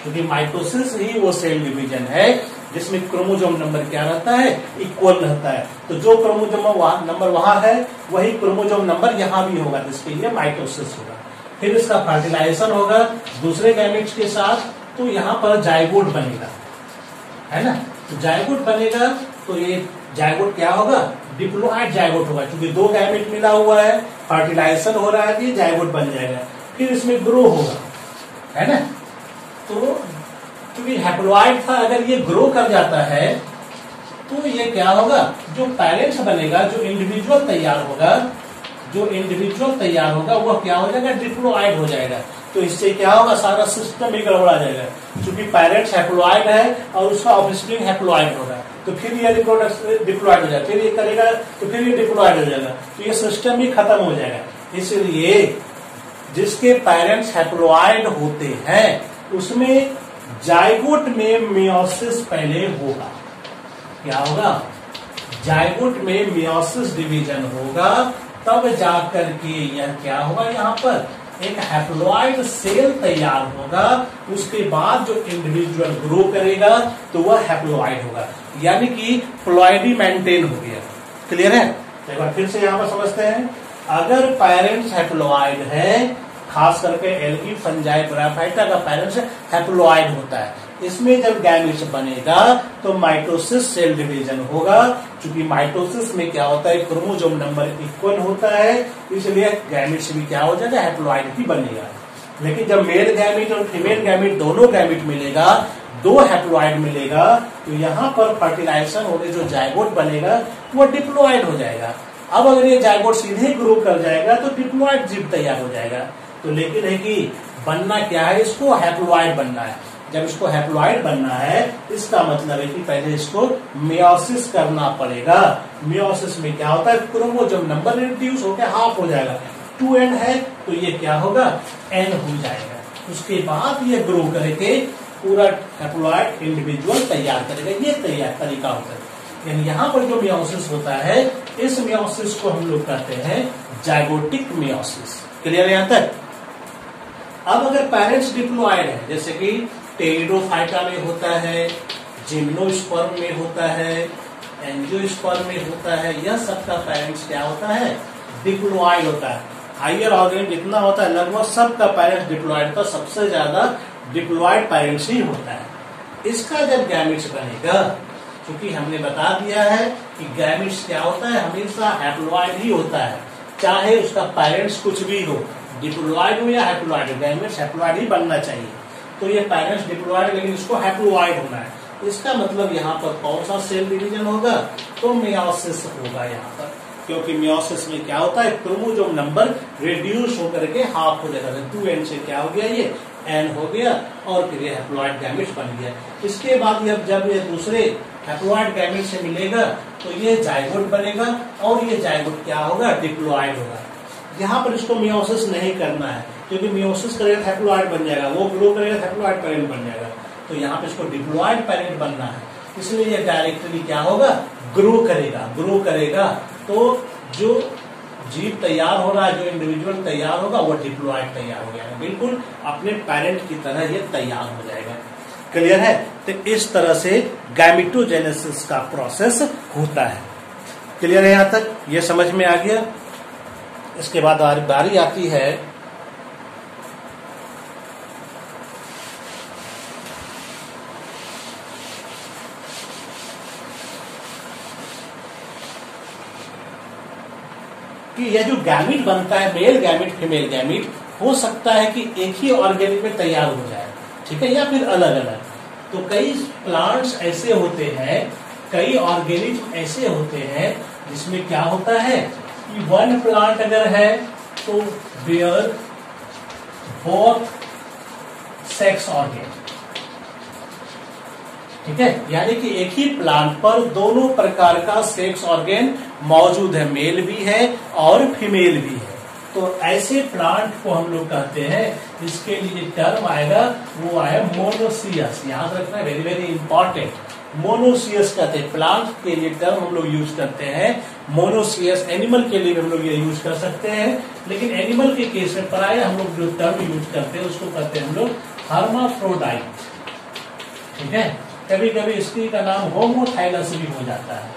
क्योंकि माइटोसिस ही वो सेल डिवीजन है जिसमें क्रोमोसोम नंबर क्या रहता है, इक्वल रहता है। तो जो क्रोमोसोम नंबर वहां है वही क्रोमोसोम नंबर यहाँ भी होगा, जिसके लिए माइटोसिस होगा। फिर इसका फर्टिलाइजेशन होगा दूसरे गैमेट्स के साथ, तो यहाँ पर जाइगोट बनेगा, है ना। तो जाइगोट बनेगा तो ये जाइगोट क्या होगा, डिप्लॉइड जाइगोट होगा, क्योंकि दो गैमेट मिला हुआ है, फर्टिलाइजेशन हो रहा है, तो ये जाइगोट बन जाएगा। फिर इसमें ग्रो होगा, है ना। तो क्योंकि हैप्लॉइड था, अगर ये ग्रो कर जाता है तो ये क्या होगा, जो पेरेंट्स बनेगा, जो इंडिविजुअल तैयार होगा, वो क्या हो जाएगा, डिप्लॉइड हो जाएगा। तो इससे क्या होगा, सारा सिस्टम ही गड़बड़ा जाएगा। क्योंकि पेरेंट्स हैप्लॉइड है और उसका ऑफस्प्रिंग हैप्लॉइड होगा, तो फिर ये रिप्रोडक्शन डिप्लॉइड हो जाएगा, फिर ये करेगा तो फिर ये डिप्लॉइड हो जाएगा, तो ये सिस्टम ही खत्म हो जाएगा। इसलिए जिसके पेरेंट्स हैप्लॉइड होते हैं उसमें जाइगोट में मियोसिस पहले होगा। क्या होगा, जाइगोट में मियोसिस डिवीजन होगा, तब जाकर के यह क्या होगा, यहाँ पर एक हैप्लॉइड सेल तैयार होगा। उसके बाद जो इंडिविजुअल ग्रो करेगा तो वह हैप्लॉइड होगा, यानी कि प्लॉइडी मेंटेन हो गया। क्लियर है? एक बार फिर से यहां पर समझते हैं। अगर पेरेंट्स हैप्लॉइड है, खास करके एल्गी फंजाई ब्रायोफाइटा का पेरेंट्स हैप्लॉइड होता है, इसमें जब गैमेट्स बनेगा तो माइटोसिस सेल डिवीजन होगा। क्योंकि माइटोसिस में क्या होता है, क्रोमोसोम नंबर इक्वल होता है, इसलिए गैमेट्स भी क्या हो जाएगा, हैप्लॉइड ही बनेगा। लेकिन जब मेल गैमेट और फीमेल गैमेट दोनों गैमेट मिलेगा, दो हैप्लॉइड मिलेगा, तो यहाँ पर फर्टिलाइजेशन होने जो जाइगोट बनेगा वो डिप्लॉइड हो जाएगा। अब अगर ये जाइगोट सीधे ग्रो कर जाएगा तो डिप्लॉइड जीव तैयार हो जाएगा। तो लेकिन है कि बनना क्या है, इसको हैप्लॉइड बनना है। जब इसको हैप्लॉइड बनना है, इसका मतलब है कि पहले इसको मियोसिस करना पड़ेगा। मियोसिस में क्या होता है, क्रोमोसोम नंबर रिड्यूस होकर हाफ हो जाएगा। 2n है तो ये क्या होगा, n हो जाएगा। उसके बाद ये ग्रो करके पूरा हैप्लॉइड इंडिविजुअल तैयार करेगा। ये तैयार तरीका होता है। यानी यहाँ पर जो मियोसिस होता है, इस मियोसिस को हम लोग कहते हैं जाइगोटिक मियोसिस। क्लियर है यहाँ तक? अब अगर पेरेंट्स डिप्लॉइड है, जैसे कि टेरिडोफाइटा में होता है, जिम्नोस्पर्म में होता है, एंजियोस्पर्म में होता है, यह सबका पेरेंट्स क्या होता है, डिप्लॉइड होता है। हायर ऑर्गेन जितना होता है लगभग सबका पेरेंट्स डिप्लॉइड होता है, सबसे ज्यादा डिप्लॉइड पेरेंट्स ही होता है। इसका जब गैमेट्स बनेगा, क्योंकि हमने बता दिया है कि गैमेट्स क्या होता है, हमेशा हैप्लॉइड ही होता है, चाहे उसका पेरेंट्स कुछ भी हो, डिप्लॉइड हो या हैप्लॉइड, गैमेट्स हैप्लॉइड ही बनना चाहिए। तो ये पेरेंट्स डिप्लॉइड, लेकिन इसको हैप्लॉइड होना है। इसका मतलब यहाँ पर कौन सा सेल डिवीजन होगा, तो मियोसिस होगा यहाँ पर। क्योंकि मियोसिस में क्या होता है, क्रोमोसोम नंबर रिड्यूस होकर के हाफ हो जाता है। 2n से क्या हो गया, ये n हो गया, और फिर ये हैप्लॉइड गैमेट्स बन गया। इसके बाद जब ये दूसरे हैप्लॉइड गैमेट से मिलेगा तो ये जाइगोट बनेगा, और ये जाइगोट क्या होगा, डिप्लॉइड होगा। यहाँ पर इसको मियोसिस नहीं करना है, क्योंकि मियोसिस करेगा हैप्लॉइड बन जाएगा, वो ग्रो करेगा हैप्लॉइड पेरेंट बन जाएगा। तो यहाँ पे इसको डिप्लॉइड पेरेंट बनना है, इसलिए ये डायरेक्टली क्या होगा, ग्रो करेगा। तो जो जीव तैयार हो रहा है, जो इंडिविजुअल तैयार होगा, वो डिप्लॉइड तैयार हो जाएगा, बिल्कुल अपने पेरेंट की तरह ये तैयार हो जाएगा। क्लियर है? तो इस तरह से गैमेटोजेनेसिस का प्रोसेस होता है। क्लियर है यहाँ तक? ये समझ में आ गया। इसके बाद बारी आती है कि यह जो गैमेट बनता है, मेल गैमेट फीमेल गैमेट, हो सकता है कि एक ही ऑर्गेनिज्म में तैयार हो जाए, ठीक है, या फिर अलग अलग। तो कई प्लांट्स ऐसे होते हैं, कई ऑर्गेनिज्म ऐसे होते हैं जिसमें क्या होता है कि वन प्लांट अगर है तो बेयर बोथ सेक्स ऑर्गेन, ठीक है, यानी कि एक ही प्लांट पर दोनों प्रकार का सेक्स ऑर्गेन मौजूद है, मेल भी है और फीमेल भी है। तो ऐसे प्लांट को हम लोग कहते हैं, इसके लिए टर्म आएगा, वो आया मोनोसियस। याद रखना, वेरी वेरी इंपॉर्टेंट, मोनोसियस कहते हैं। प्लांट के लिए टर्म हम लोग यूज करते हैं मोनोसियस। एनिमल के लिए हम लोग ये यूज कर सकते हैं, लेकिन एनिमल के केस में प्राय हम लोग जो टर्म यूज करते हैं उसको कहते हैं हम लोग हर्माफ्रोडाइट, ठीक है। कभी कभी स्त्री का नाम होमोथाइलस भी हो जाता है।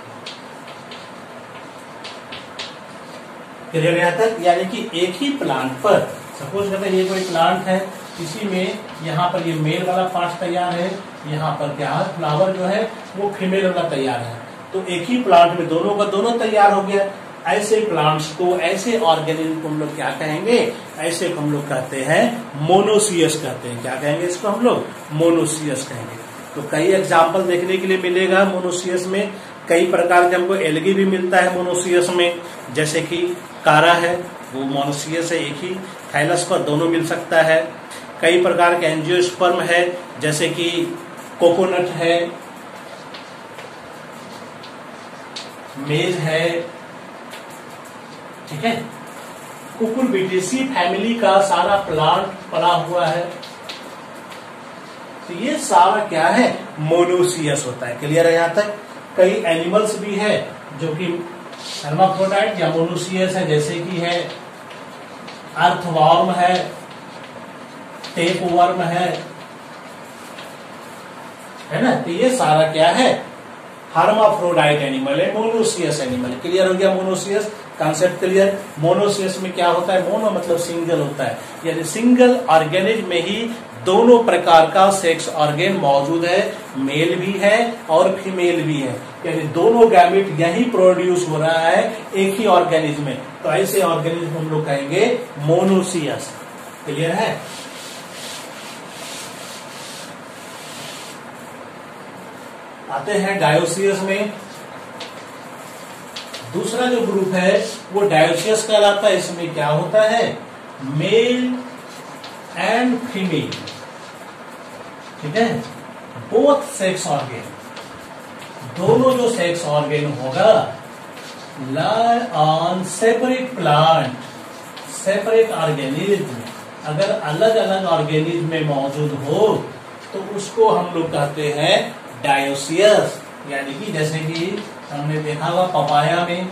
क्लियर यहाँ तक? यानी कि एक ही प्लांट पर, सपोज करते हैं ये कोई प्लांट है, इसी में यहाँ पर ये मेल वाला पार्ट तैयार है, यहाँ पर क्या है, फ्लावर जो है वो फीमेल वाला तैयार है। तो एक ही प्लांट में दोनों का दोनों तैयार हो गया। ऐसे प्लांट्स को, ऐसे ऑर्गेनिज्म को हम लोग क्या कहेंगे, ऐसे को हम लोग कहते हैं मोनोसियस कहते हैं। क्या कहेंगे इसको हम लोग, मोनोसियस कहेंगे। तो कई एग्जाम्पल देखने के लिए मिलेगा मोनोसियस में। कई प्रकार के हमको एल्गी भी मिलता है मोनोसियस में, जैसे कि कारा है वो मोनोसियस है, एक ही थाइलस पर दोनों मिल सकता है। कई प्रकार के एंजियोस्पर्म है, जैसे कि कोकोनट है, मेज है, ठीक है। कुकुरबिटेसी फैमिली का सारा प्लांट पड़ा हुआ है, तो ये सारा क्या है, मोनोसियस होता है। क्लियर है यहाँ तक। कई एनिमल्स भी है जो कि हर्माफ्रोडाइट या मोनोसियस है, जैसे कि है अर्थवर्म है, टेपवर्म है ना। तो ये सारा क्या है, हर्माफ्रोडाइट एनिमल है, मोनोसियस एनिमल। क्लियर हो गया मोनोसियस कॉन्सेप्ट क्लियर। मोनोसियस में क्या होता है, मोनो मतलब सिंगल होता है, यानी सिंगल ऑर्गेनिज्म में ही दोनों प्रकार का सेक्स ऑर्गेन मौजूद है, मेल भी है और फीमेल भी है, यानी दोनों गैमेट यही प्रोड्यूस हो रहा है एक ही ऑर्गेनिज्म में। तो ऐसे ऑर्गेनिज्म हम लोग कहेंगे मोनोसियस। क्लियर है। आते हैं डायोसियस में। दूसरा जो ग्रुप है वो डायोसियस कहलाता है। इसमें क्या होता है, मेल एंड फीमेल, ठीक है, बोथ सेक्स ऑर्गेन, दोनों जो सेक्स ऑर्गेन होगा lie on separate plant, separate organism. अगर अलग अलग ऑर्गेनिज्म में मौजूद हो तो उसको हम लोग कहते हैं डायोसियस। यानी कि जैसे कि हमने देखा हुआ पपाया में,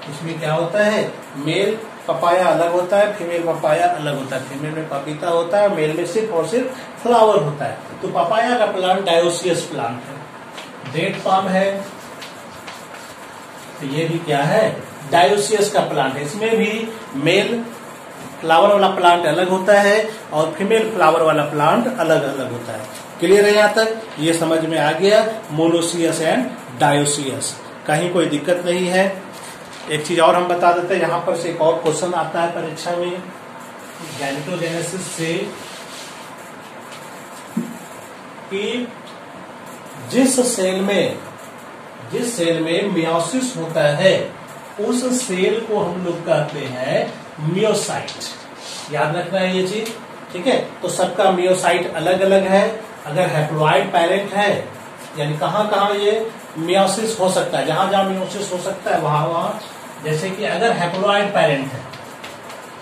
इसमें क्या होता है, मेल पपाया अलग होता है, फीमेल पपाया अलग होता है। फीमेल में पपीता होता है, मेल में सिर्फ और सिर्फ फ्लावर होता है। तो पपाया का प्लांट डायोसियस प्लांट है। डेट पाम है, तो ये भी क्या है, डायोसियस का प्लांट है। इसमें भी मेल फ्लावर वाला प्लांट अलग होता है और फीमेल फ्लावर वाला प्लांट अलग अलग होता है। क्लियर है यहाँ तक, ये समझ में आ गया मोनोसियस एंड डायोसियस, कहीं कोई दिक्कत नहीं है। एक चीज और हम बता देते हैं, यहाँ पर से एक और क्वेश्चन आता है परीक्षा में गैमेटोजेनेसिस से, कि जिस सेल में मियोसिस होता है उस सेल को हम लोग कहते हैं मियोसाइट। याद रखना है ये चीज, ठीक है। तो सबका मियोसाइट अलग अलग है। अगर हैप्लॉइड पेरेंट है, यानी कहाँ कहाँ ये मियोसिस हो सकता है, जहां जहां मियोसिस हो सकता है वहां वहां, जैसे कि अगर हैप्लॉइड पेरेंट है,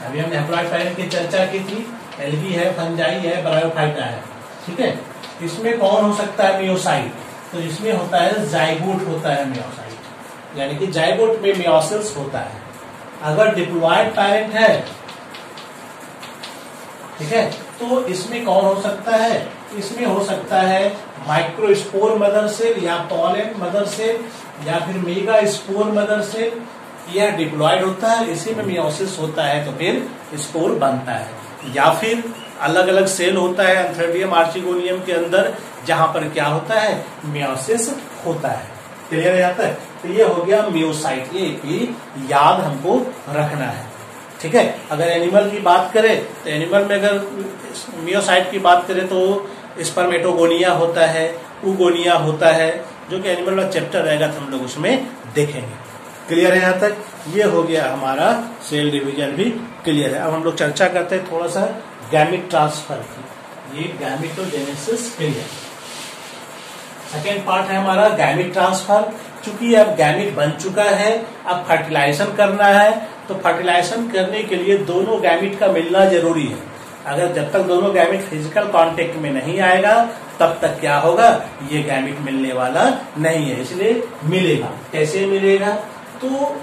अभी हमने हैप्लॉइड पेरेंट की चर्चा की थी, एल्गी है, फंजाई है, ब्रायोफाइटा है, ठीक है। इसमें कौन हो सकता है मियोसाइट, तो इसमें होता है जाइगोट होता है मियोसाइट, यानी कि जाइगोट में मियोसिस होता है। अगर डिप्लॉइड पेरेंट है, ठीक है, तो इसमें कौन हो सकता है, इसमें हो सकता है माइक्रोस्पोर मदर सेल या पॉलन मदर सेल या फिर मेगा स्पोर मदर सेल। यह डिप्लॉइड होता है, इसी में मियोसिस होता है तो फिर स्पोर बनता है। या फिर अलग अलग सेल होता है एंथ्रेडियम आर्चिगोनियम के अंदर, जहां पर क्या होता है, मियोसिस होता है। क्लियर है यहाँ तक। तो ये हो गया मियोसाइट, ये भी याद हमको रखना है, ठीक है। अगर एनिमल की बात करें तो एनिमल में अगर मियोसाइट की बात करें तो स्पर्मेटोगोनिया होता है, उगोनिया होता है, जो कि एनिमल का चैप्टर रहेगा तो हम लोग उसमें देखेंगे। क्लियर है यहाँ तक। ये हो गया हमारा सेल डिवीजन भी क्लियर है। अब हम लोग चर्चा करते हैं थोड़ा सा गैमिट ट्रांसफर की। ये गैमेटोजेनेसिस क्लियर। सेकेंड पार्ट है हमारा गैमिट ट्रांसफर। चूंकि अब गैमिट बन चुका है, अब फर्टिलाइजेशन करना है, तो फर्टिलाइजेशन करने के लिए दोनों गैमिट का मिलना जरूरी है। अगर जब तक दोनों गैमिट फिजिकल कांटेक्ट में नहीं आएगा तब तक क्या होगा, ये गैमिट मिलने वाला नहीं है। इसलिए मिलेगा, कैसे मिलेगा, तो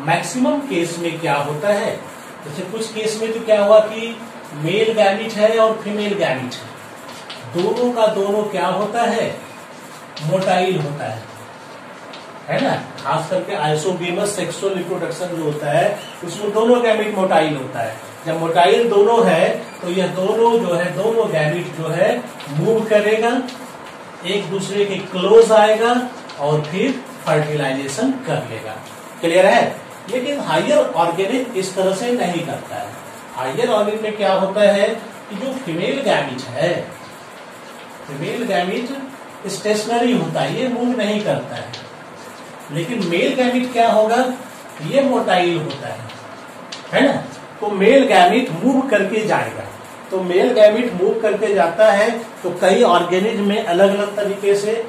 मैक्सिमम केस में क्या होता है, जैसे कुछ केस में तो क्या हुआ कि मेल गैमिट है और फीमेल गैमिट है, दोनों का दोनों क्या होता है, मोटाइल होता है ना। खास करके आइसोगेमस सेक्सुअल रिप्रोडक्शन जो होता है उसमें दोनों गैमिट मोटाइल होता है। जब मोटाइल दोनों है तो यह दोनों जो है, दोनों गैमिट जो है मूव करेगा, एक दूसरे के क्लोज आएगा और फिर फर्टिलाइजेशन कर लेगा। क्लियर है। लेकिन हायर ऑर्गेनिक इस तरह से नहीं करता है। हायर ऑर्गेनिक में क्या होता है कि जो फीमेल गैमिट है, फीमेल गैमिट स्टेशनरी होता है, ये मूव नहीं करता है। लेकिन मेल गैमिट क्या होगा, ये मोटाइल होता है ना। तो मेल गैमिट मूव करके जाएगा, तो मेल गैमिट मूव करके जाता है तो कई ऑर्गेनिज्म में अलग अलग तरीके से,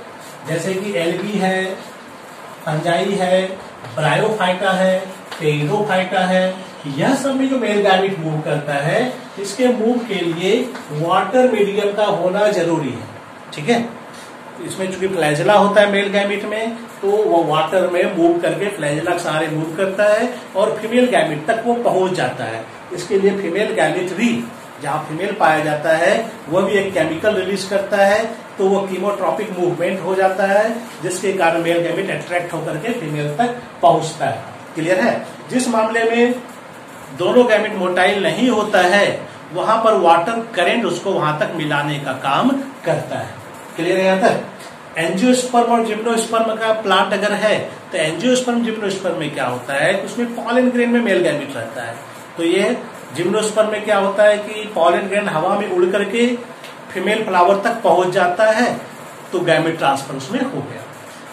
जैसे कि एल्गी है, फंजाई है, ब्रायोफाइटा है, टेरिडोफाइटा है, यह सब में जो मेल गैमिट मूव करता है, इसके मूव के लिए वाटर मीडियम का होना जरूरी है। ठीक है, इसमें चूंकि फ्लैजेला होता है मेल गैमिट में, तो वो वाटर में मूव करके फ्लैजेला के सहारे मूव करता है और फीमेल गैमिट तक वो पहुंच जाता है। इसके लिए फीमेल गैमिट भी, जहां फीमेल पाया जाता है, वह भी एक केमिकल रिलीज करता है, तो वो कीमोट्रॉपिक मूवमेंट हो जाता है, जिसके कारण मेल गैमिट अट्रैक्ट होकर के फीमेल तक पहुंचता है। क्लियर है। जिस मामले में दोनों गैमिट मोटाइल नहीं होता है, वहां पर वाटर करंट उसको वहां तक मिलाने का काम करता है। क्लियर है यहाँ तक। एंजियोस्पर्म और जिम्नोस्पर्म का प्लांट अगर है, तो एंजियोस्पर्म जिम्नोस्पर्म में क्या होता है, उसमें पॉलन ग्रेन में मेल गैमिट रहता है। तो ये जिम्नोस्पर्म में क्या होता है कि पॉलन ग्रेन हवा में उड़ करके फीमेल फ्लावर तक पहुंच जाता है, तो गैमिट ट्रांसफर उसमें हो गया।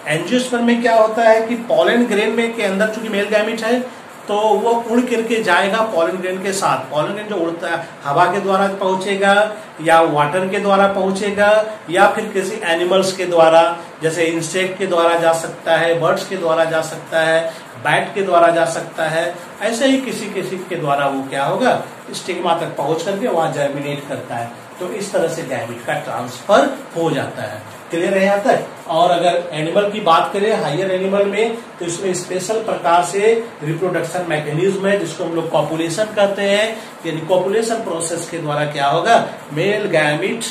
एंजियोस्पर्म में क्या होता है कि पॉलन ग्रेन में के अंदर चूंकि मेल गैमिट है, तो वो उड़ करके जाएगा पॉलन ग्रेन के साथ। पॉलन ग्रेन जो उड़ता है हवा के द्वारा पहुंचेगा, या वाटर के द्वारा पहुंचेगा, या फिर किसी एनिमल्स के द्वारा, जैसे इंसेक्ट के द्वारा जा सकता है, बर्ड्स के द्वारा जा सकता है, बैट के द्वारा जा सकता है। ऐसे ही किसी किसी के द्वारा वो क्या होगा, स्टिग्मा तक पहुंच करके वहां जर्मिनेट करता है। तो इस तरह से गैमिट का ट्रांसफर हो जाता है। क्लियर है यहाँ तक। और अगर एनिमल की बात करें, हायर एनिमल में, तो इसमें स्पेशल प्रकार से रिप्रोडक्शन मैकेनिज्म है, जिसको हम लोग कॉपुलेशन कहते हैं। यानी कॉपुलेशन प्रोसेस के द्वारा क्या होगा, male gamete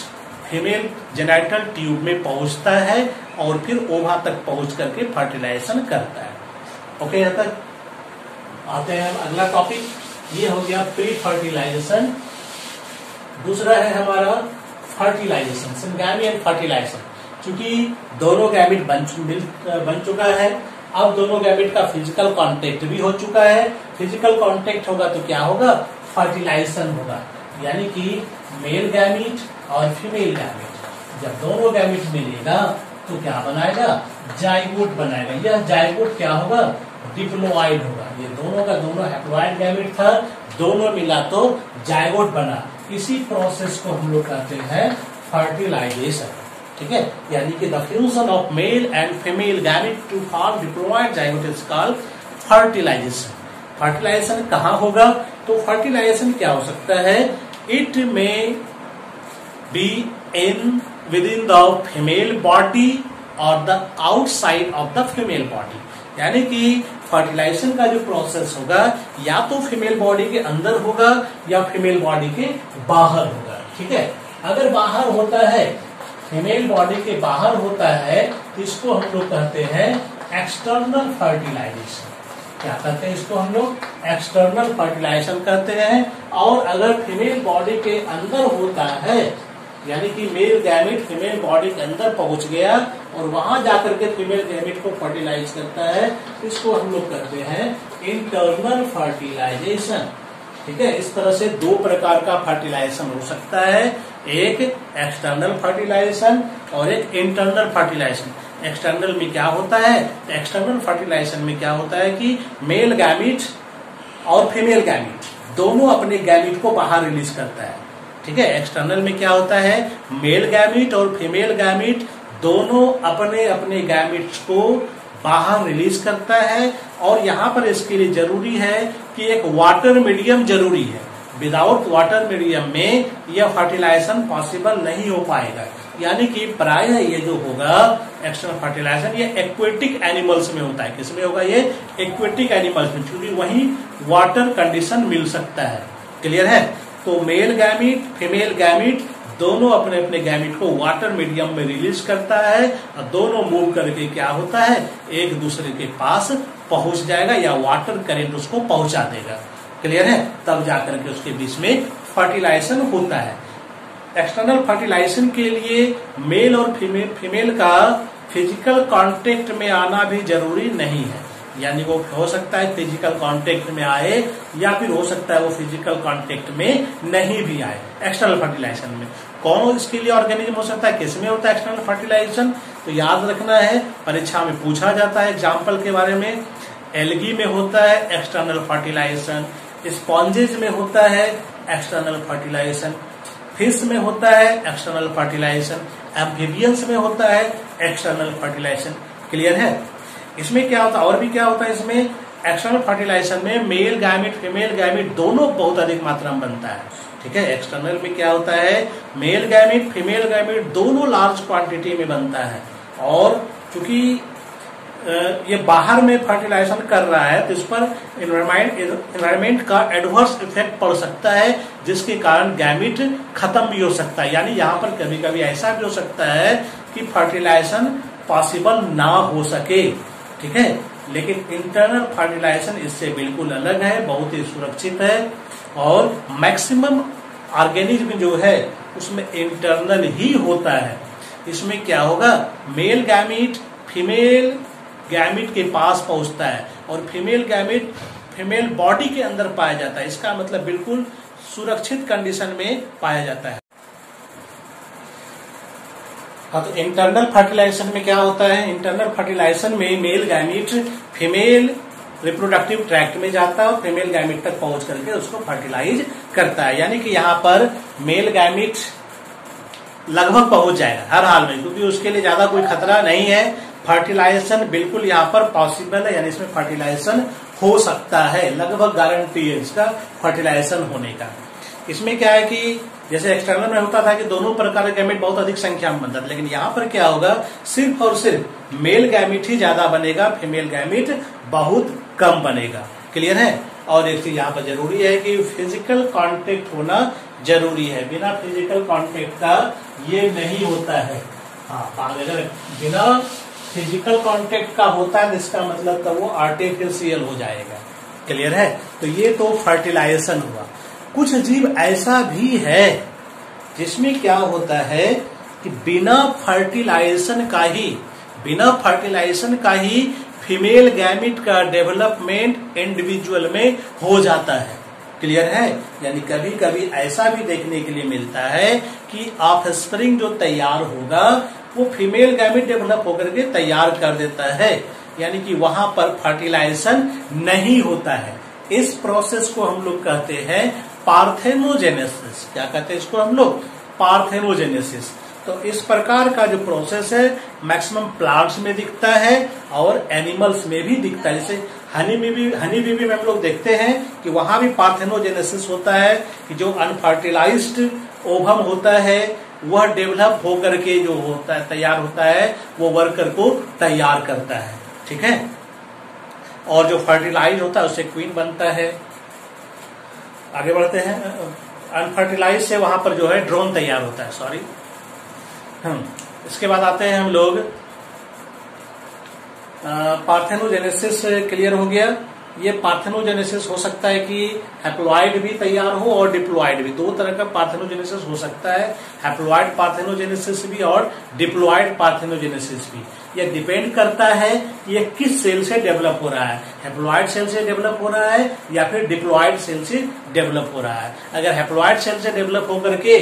female genital tube में पहुंचता है और फिर ओवा तक पहुंच करके फर्टिलाइजेशन करता है। ओके, यहाँ तक आते हैं हम अगला टॉपिक। ये हो गया प्री फर्टिलाइजेशन। दूसरा है हमारा फर्टिलाइजेशन, सिंगैमी एंड फर्टिलाइजेशन। चूंकि दोनों गैमिट बन चुका है, अब दोनों गैमिट का फिजिकल कांटेक्ट भी हो चुका है। फिजिकल कांटेक्ट होगा तो क्या होगा, फर्टिलाइजेशन होगा। यानी कि मेल गैमिट और फीमेल गैमिट, जब दोनों गैमिट मिलेगा तो क्या बनाएगा, जाइगोट बनाएगा। यह जाइगोट क्या होगा, डिप्लोइड होगा। ये दोनों का दोनों हैप्लॉइड गैमिट था, दोनों मिला तो जाइगोट बना। इसी प्रोसेस को हम लोग कहते हैं फर्टिलाइजेशन। ठीक है, यानी कि the fusion of male and female gamete to form diploid zygote is called fertilization. Fertilization कहाँ होगा, तो फर्टिलाइजेशन क्या हो सकता है, it may be in within the female body और the outside of the female body. यानी कि फर्टिलाइजेशन का जो प्रोसेस होगा, या तो फीमेल बॉडी के अंदर होगा या फीमेल बॉडी के बाहर होगा। ठीक है, अगर बाहर होता है, फीमेल बॉडी के बाहर होता है, तो इसको हम लोग कहते हैं एक्सटर्नल फर्टिलाइजेशन। क्या कहते हैं इसको हम लोग, एक्सटर्नल फर्टिलाइजेशन कहते हैं। और अगर फीमेल बॉडी के अंदर होता है, यानी कि मेल गैमिट फीमेल बॉडी के अंदर पहुंच गया और वहां जाकर के फीमेल गैमिट को फर्टिलाइज करता है, इसको हम लोग कहते हैं इंटरनल फर्टिलाइजेशन। ठीक है, इस तरह से दो प्रकार का फर्टिलाइजेशन हो सकता है, एक एक्सटर्नल फर्टिलाइजेशन और एक इंटरनल फर्टिलाइजेशन। एक्सटर्नल में क्या होता है, एक्सटर्नल फर्टिलाइजेशन में क्या होता है कि मेल गैमिट और फीमेल गैमिट दोनों अपने गैमिट को बाहर रिलीज करता है। ठीक है, एक्सटर्नल में क्या होता है, मेल गैमिट और फीमेल गैमिट दोनों अपने अपने गैमिट्स को बाहर रिलीज करता है। और यहाँ पर इसके लिए जरूरी है कि एक वाटर मीडियम जरूरी है। विदाउट वाटर मीडियम में यह फर्टिलाइजेशन पॉसिबल नहीं हो पाएगा। यानी कि प्रायः ये जो होगा एक्सटर्नल फर्टिलाइजेशन, ये एक्वेटिक एनिमल्स में होता है। किसमें होगा, ये एक्वेटिक एनिमल्स में, क्योंकि वहीं वाटर कंडीशन मिल सकता है। क्लियर है। तो मेल गैमिट फीमेल गैमिट दोनों अपने अपने गैमिट को वाटर मीडियम में रिलीज करता है और दोनों मूव करके क्या होता है, एक दूसरे के पास पहुंच जाएगा या वाटर करंट उसको पहुंचा देगा। क्लियर है, तब जाकर के उसके बीच में फर्टिलाइजेशन होता है। एक्सटर्नल फर्टिलाइजेशन के लिए मेल और फीमेल का फिजिकल कांटेक्ट में आना भी जरूरी नहीं है। यानी वो हो सकता है फिजिकल कांटेक्ट में आए या फिर हो सकता है वो फिजिकल कांटेक्ट में नहीं भी आए। एक्सटर्नल फर्टिलाइजेशन में कौन इसके लिए ऑर्गेनिज्म हो सकता है, किसमें होता है एक्सटर्नल फर्टिलाइजेशन, तो याद रखना है, परीक्षा में पूछा जाता है एग्जाम्पल के बारे में। एल्गी में होता है एक्सटर्नल फर्टिलाइजेशन, स्पॉन्जेज में होता है एक्सटर्नल फर्टिलाइजेशन, फिश में होता है एक्सटर्नल फर्टिलाइजेशन, एम्फीबियंस में होता है एक्सटर्नल फर्टिलाइजेशन। क्लियर है? इसमें क्या होता है और भी क्या होता है, इसमें एक्सटर्नल फर्टिलाइजेशन में मेल गैमेट फीमेल गैमेट दोनों बहुत अधिक मात्रा में बनता है। ठीक है, एक्सटर्नल में क्या होता है, मेल गैमेट फीमेल गैमेट दोनों लार्ज क्वांटिटी में बनता है, और चूंकि ये बाहर में फर्टिलाइजेशन कर रहा है तो इस पर एनवायरमेंट का एडवर्स इफेक्ट पड़ सकता है, जिसके कारण गैमेट खत्म भी हो सकता है। यानी यहाँ पर कभी कभी ऐसा भी हो सकता है कि फर्टिलाइजेशन पॉसिबल ना हो सके। ठीक है, लेकिन इंटरनल फर्टिलाइजेशन इससे बिल्कुल अलग है, बहुत ही सुरक्षित है, और मैक्सिमम ऑर्गेनिज्म जो है उसमें इंटरनल ही होता है। इसमें क्या होगा, मेल गैमेट फीमेल गैमेट के पास पहुंचता है और फीमेल गैमेट फीमेल बॉडी के अंदर पाया जाता है। इसका मतलब बिल्कुल सुरक्षित कंडीशन में पाया जाता है। हाँ, तो इंटरनल फर्टिलाइजेशन में क्या होता है, इंटरनल फर्टिलाइजेशन में male gamete female reproductive tract में जाता है और फीमेल गैमेट तक पहुंच करके उसको फर्टिलाइज करता है। यानी कि यहाँ पर मेल गैमेट लगभग पहुंच जाएगा हर हाल में, क्योंकि उसके लिए ज्यादा कोई खतरा नहीं है। फर्टिलाइजेशन बिल्कुल यहाँ पर पॉसिबल है, यानी इसमें फर्टिलाइजेशन हो सकता है, लगभग गारंटी है इसका फर्टिलाइजेशन होने का। इसमें क्या है कि जैसे एक्सटर्नल में होता था कि दोनों प्रकार के गैमेट बहुत अधिक संख्या में बनता था, लेकिन यहाँ पर क्या होगा, सिर्फ और सिर्फ मेल गैमेट ही ज्यादा बनेगा, फीमेल गैमेट बहुत कम बनेगा। क्लियर है? और एक चीज यहाँ पर जरूरी है कि फिजिकल कांटेक्ट होना जरूरी है, बिना फिजिकल कांटेक्ट का ये नहीं होता है। हाँ, अगर बिना फिजिकल कांटेक्ट का होता है, इसका मतलब तो वो आर्टिफिशियल हो जाएगा। क्लियर है? तो ये तो फर्टिलाइजेशन हुआ। कुछ जीव ऐसा भी है जिसमें क्या होता है कि बिना फर्टिलाइजेशन का ही फीमेल गैमेट का डेवलपमेंट इंडिविजुअल में हो जाता है। क्लियर है? यानी कभी कभी ऐसा भी देखने के लिए मिलता है कि ऑफस्प्रिंग जो तैयार होगा वो फीमेल गैमेट डेवलप होकर के तैयार कर देता है, यानी कि वहां पर फर्टिलाइजेशन नहीं होता है। इस प्रोसेस को हम लोग कहते हैं पार्थेनोजेनेसिस। क्या कहते हैं इसको हम लोग? पार्थेनोजेनेसिस। तो इस प्रकार का जो प्रोसेस है मैक्सिमम प्लांट्स में दिखता है और एनिमल्स में भी दिखता है। जैसे हनी बी में हम लोग देखते हैं कि वहां भी पार्थेनोजेनेसिस होता है, कि जो अनफर्टिलाइज्ड ओवम होता है वह डेवलप होकर के जो होता है तैयार होता है, वो वर्कर को तैयार करता है। ठीक है? और जो फर्टिलाइज होता है उससे क्वीन बनता है। आगे बढ़ते हैं, अनफर्टिलाइज से वहां पर जो है ड्रोन तैयार होता है। सॉरी, इसके बाद आते हैं हम लोग पार्थेनोजेनेसिस। क्लियर हो गया? ये पार्थेनोजेनेसिस हो सकता है कि हैप्लॉइड भी तैयार हो और डिप्लॉइड भी, दो तरह का पार्थेनोजेनेसिस हो सकता है, हैप्लॉइड पार्थेनोजेनेसिस भी और डिप्लॉइड पार्थेनोजेनेसिस भी। यह डिपेंड करता है कि ये किस सेल से डेवलप हो रहा है, हैप्लॉइड सेल से डेवलप हो रहा है या फिर डिप्लॉइड सेल से डेवलप हो रहा है। अगर हैप्लॉइड सेल से डेवलप होकर के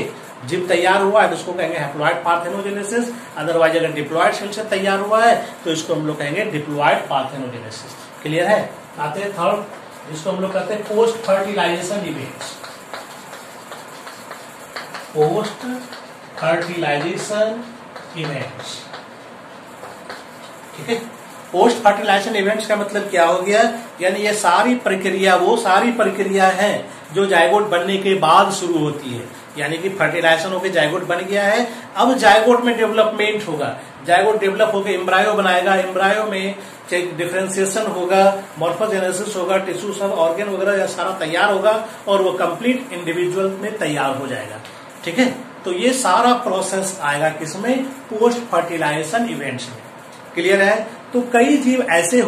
जीव तैयार हुआ है तो उसको कहेंगे हैप्लॉइड पार्थेनोजेनेसिस। अदरवाइज अगर डिप्लॉइड सेल से तैयार हुआ है तो इसको हम लोग कहेंगे डिप्लॉइड पार्थेनोजेनेसिस। क्लियर है? आते हैं थर्ड, जिसको हम लोग कहते हैं post fertilization events. Post fertilization events. ठीक है? पोस्ट फर्टिलाइजेशन इवेंट्स का मतलब क्या हो गया, यानी ये सारी प्रक्रिया वो सारी प्रक्रिया है जो जायगोट बनने के बाद शुरू होती है। यानी कि फर्टिलाइजेशन होकर जायगोट बन गया है, अब जायगोट में डेवलपमेंट होगा, जायगोट डेवलप होकर एम्ब्रायो बनाएगा, एम्ब्रायो में डिफरेंशिएशन होगा, मॉर्फोजेनेसिस होगा, टिश्यू सब ऑर्गन वगैरह सारा तैयार होगा और वो कंप्लीट इंडिविजुअल में तैयार हो जाएगा। ठीक है? तो ये सारा प्रोसेस आएगा किसमें? पोस्ट फर्टिलाइजेशन इवेंट्स में। क्लियर है? तो कई जीव ऐसे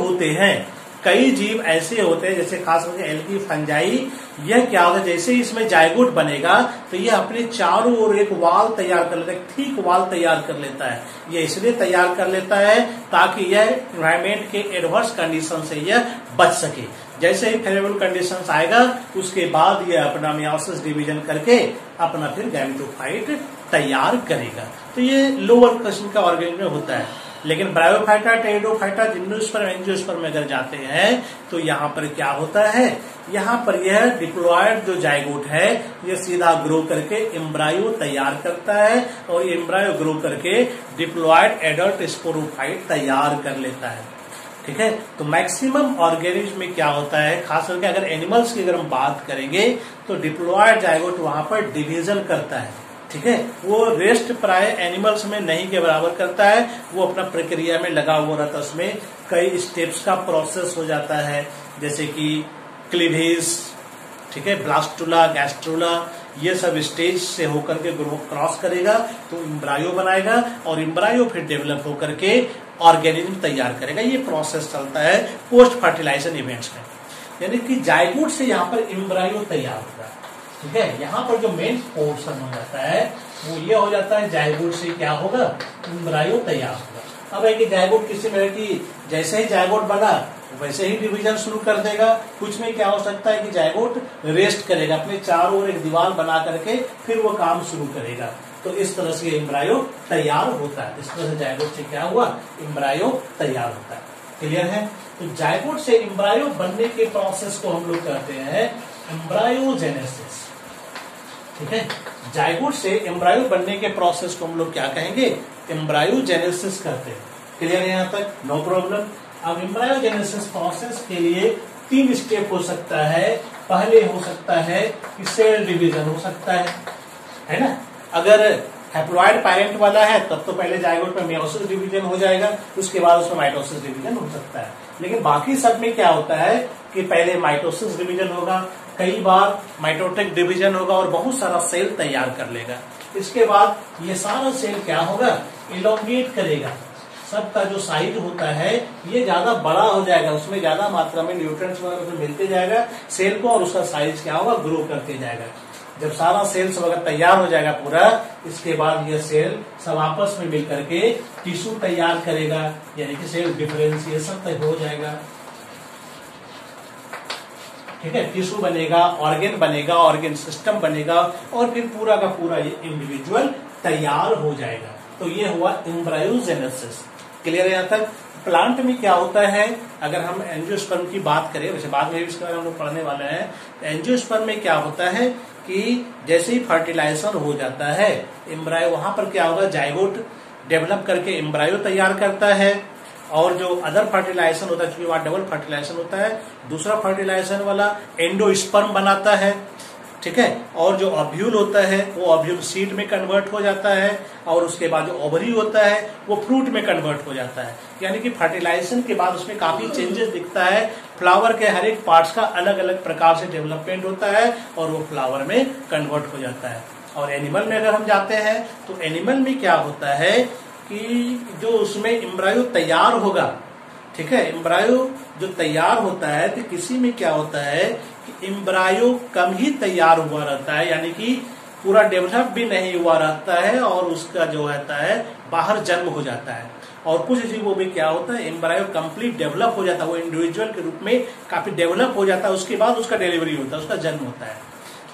होते हैं जैसे खास करके एल्गी फंजाई, यह क्या होगा, जैसे ही इसमें जायगोट बनेगा तो यह अपने चारों ओर एक वाल तैयार कर लेता है, ठीक वाल तैयार कर लेता है। यह इसलिए तैयार कर लेता है ताकि यह एनवायरमेंट के एडवर्स कंडीशन से यह बच सके। जैसे ही फेवरेबल कंडीशंस आएगा उसके बाद यह अपना मियोसिस डिवीजन करके अपना फिर गैमेटोफाइट तैयार करेगा। तो ये लोअर किस्म का ऑर्गेनिज्म में होता है। लेकिन ब्रायोफाइटा, टेरिडोफाइटा, जिम्नोस्पर्म, एंजियोस्पर्म में अगर जाते हैं तो यहाँ पर क्या होता है, यहाँ पर यह डिप्लॉयड जो जाइगोट है ये सीधा ग्रो करके एम्ब्रायो तैयार करता है और एम्ब्रायो ग्रो करके डिप्लॉयड एडल्ट स्पोरोफाइट तैयार कर लेता है। ठीक है, तो मैक्सिमम ऑर्गेनिज्म में क्या होता है, खास करके अगर एनिमल्स की अगर हम बात करेंगे तो डिप्लॉयड जाइगोट वहां पर डिवीजन करता है। ठीक है, वो रेस्ट प्राय एनिमल्स में नहीं के बराबर करता है, वो अपना प्रक्रिया में लगा हुआ रहता है, उसमें कई स्टेप्स का प्रोसेस हो जाता है, जैसे कि क्लीवेज, ठीक है, ब्लास्टुला, गैस्ट्रुला, ये सब स्टेज से होकर के क्रॉस करेगा तो एम्ब्रायो बनाएगा और एम्ब्रायो फिर डेवलप होकर के ऑर्गेनिज्म तैयार करेगा। ये प्रोसेस चलता है पोस्ट फर्टिलाइजेशन इवेंट्स में, यानी कि जाइगोट से यहाँ पर एम्ब्रायो तैयार होगा। ठीक है, यहाँ पर जो मेन पोर्शन हो जाता है वो ये हो जाता है, जाइगोट से क्या होगा, एम्ब्रायो तैयार होगा। अब है कि जाइगोट किसी में कि जैसे ही जाइगोट बना वैसे ही डिवीजन शुरू कर देगा, कुछ में क्या हो सकता है कि जाइगोट रेस्ट करेगा, अपने चारों ओर एक दीवार बना करके फिर वो काम शुरू करेगा। तो इस तरह से एम्ब्रायो तैयार होता है। इस तरह से जाइगोट से क्या हुआ, एम्ब्रायो तैयार होता है। क्लियर है? तो जाइगोट से एम्ब्रायो बनने के प्रोसेस को हम लोग कहते हैं एम्ब्रायोजेनेसिस। ठीक है, जाइगोट से एम्ब्रायो बनने के प्रोसेस को हम लोग क्या कहेंगे, एम्ब्रायोजेनेसिस कहते हैं। क्लियर है यहाँ तक? No problem. अब एम्ब्रायोजेनेसिस प्रोसेस के लिए 3 स्टेप हो सकता है। पहले हो सकता है कि सेल डिवीजन हो सकता है ना। अगर हैप्लॉइड पैरेंट वाला है तब तो पहले जाइगोट में मेयोसिस डिवीजन हो जाएगा, उसके बाद उसमें माइटोसिस डिवीजन हो सकता है। लेकिन बाकी सब में क्या होता है कि पहले माइटोसिस डिवीजन होगा, कई बार माइटोटिक डिवीजन होगा और बहुत सारा सेल तैयार कर लेगा। इसके बाद ये सारा सेल क्या होगा, इलोंगेट करेगा। सबका जो साइज होता है ये ज्यादा बड़ा हो जाएगा, उसमें ज्यादा मात्रा में न्यूट्रिएंट्स वगैरह मिलते जाएगा सेल को और उसका साइज क्या होगा, ग्रो करते जाएगा। जब सारा सेल्स वगैरह तैयार हो जाएगा पूरा, इसके बाद ये सेल सब आपस में मिलकर के टिश्यू तैयार करेगा, यानी कि सेल डिफरेंशिएशन तक हो जाएगा। ठीक है, टिश्यू बनेगा, ऑर्गेन सिस्टम बनेगा और फिर पूरा का पूरा ये इंडिविजुअल तैयार हो जाएगा। तो ये हुआ एम्ब्रायोजेनेसिस। क्लियर है यहाँ तक? प्लांट में क्या होता है, अगर हम एंजियोस्पर्म की बात करें, वैसे बाद में भी इसके बारे में हम लोग पढ़ने वाले हैं। एंजियोस्पर्म में क्या होता है कि जैसे ही फर्टिलाइजेशन हो जाता है एम्ब्रायो, वहां पर क्या होगा, जाइगोट डेवलप करके एम्ब्रायो तैयार करता है और जो अदर फर्टिलाइजेशन होता है, क्योंकि वहां डबल फर्टिलाइजेशन होता है, दूसरा फर्टिलाइजेशन वाला एंडोस्पर्म बनाता है। ठीक है, और जो ओव्यूल होता है वो ओव्यूल सीड में कन्वर्ट हो जाता है और उसके बाद जो ओवरी होता है वो फ्रूट में कन्वर्ट हो जाता है। यानी कि फर्टिलाइजेशन के बाद उसमें काफी चेंजेस दिखता है। फ्लावर के हर एक पार्ट्स का अलग अलग प्रकार से डेवलपमेंट होता है और वो फ्लावर में कन्वर्ट हो जाता है। और एनिमल में अगर हम जाते हैं तो एनिमल में क्या होता है कि जो उसमें एम्ब्रायो तैयार होगा, ठीक है, एम्ब्रायो जो तैयार होता है तो किसी में क्या होता है कि एम्ब्रायो कम ही तैयार हुआ रहता है, यानी कि पूरा डेवलप भी नहीं हुआ रहता है और उसका जो रहता है बाहर जन्म हो जाता है। और कुछ जीवों में क्या होता है, एम्ब्रायो कंप्लीट डेवलप हो जाता है, वो इंडिविजुअल के रूप में काफी डेवलप हो जाता है, उसके बाद उसका डिलीवरी होता है, उसका जन्म होता है।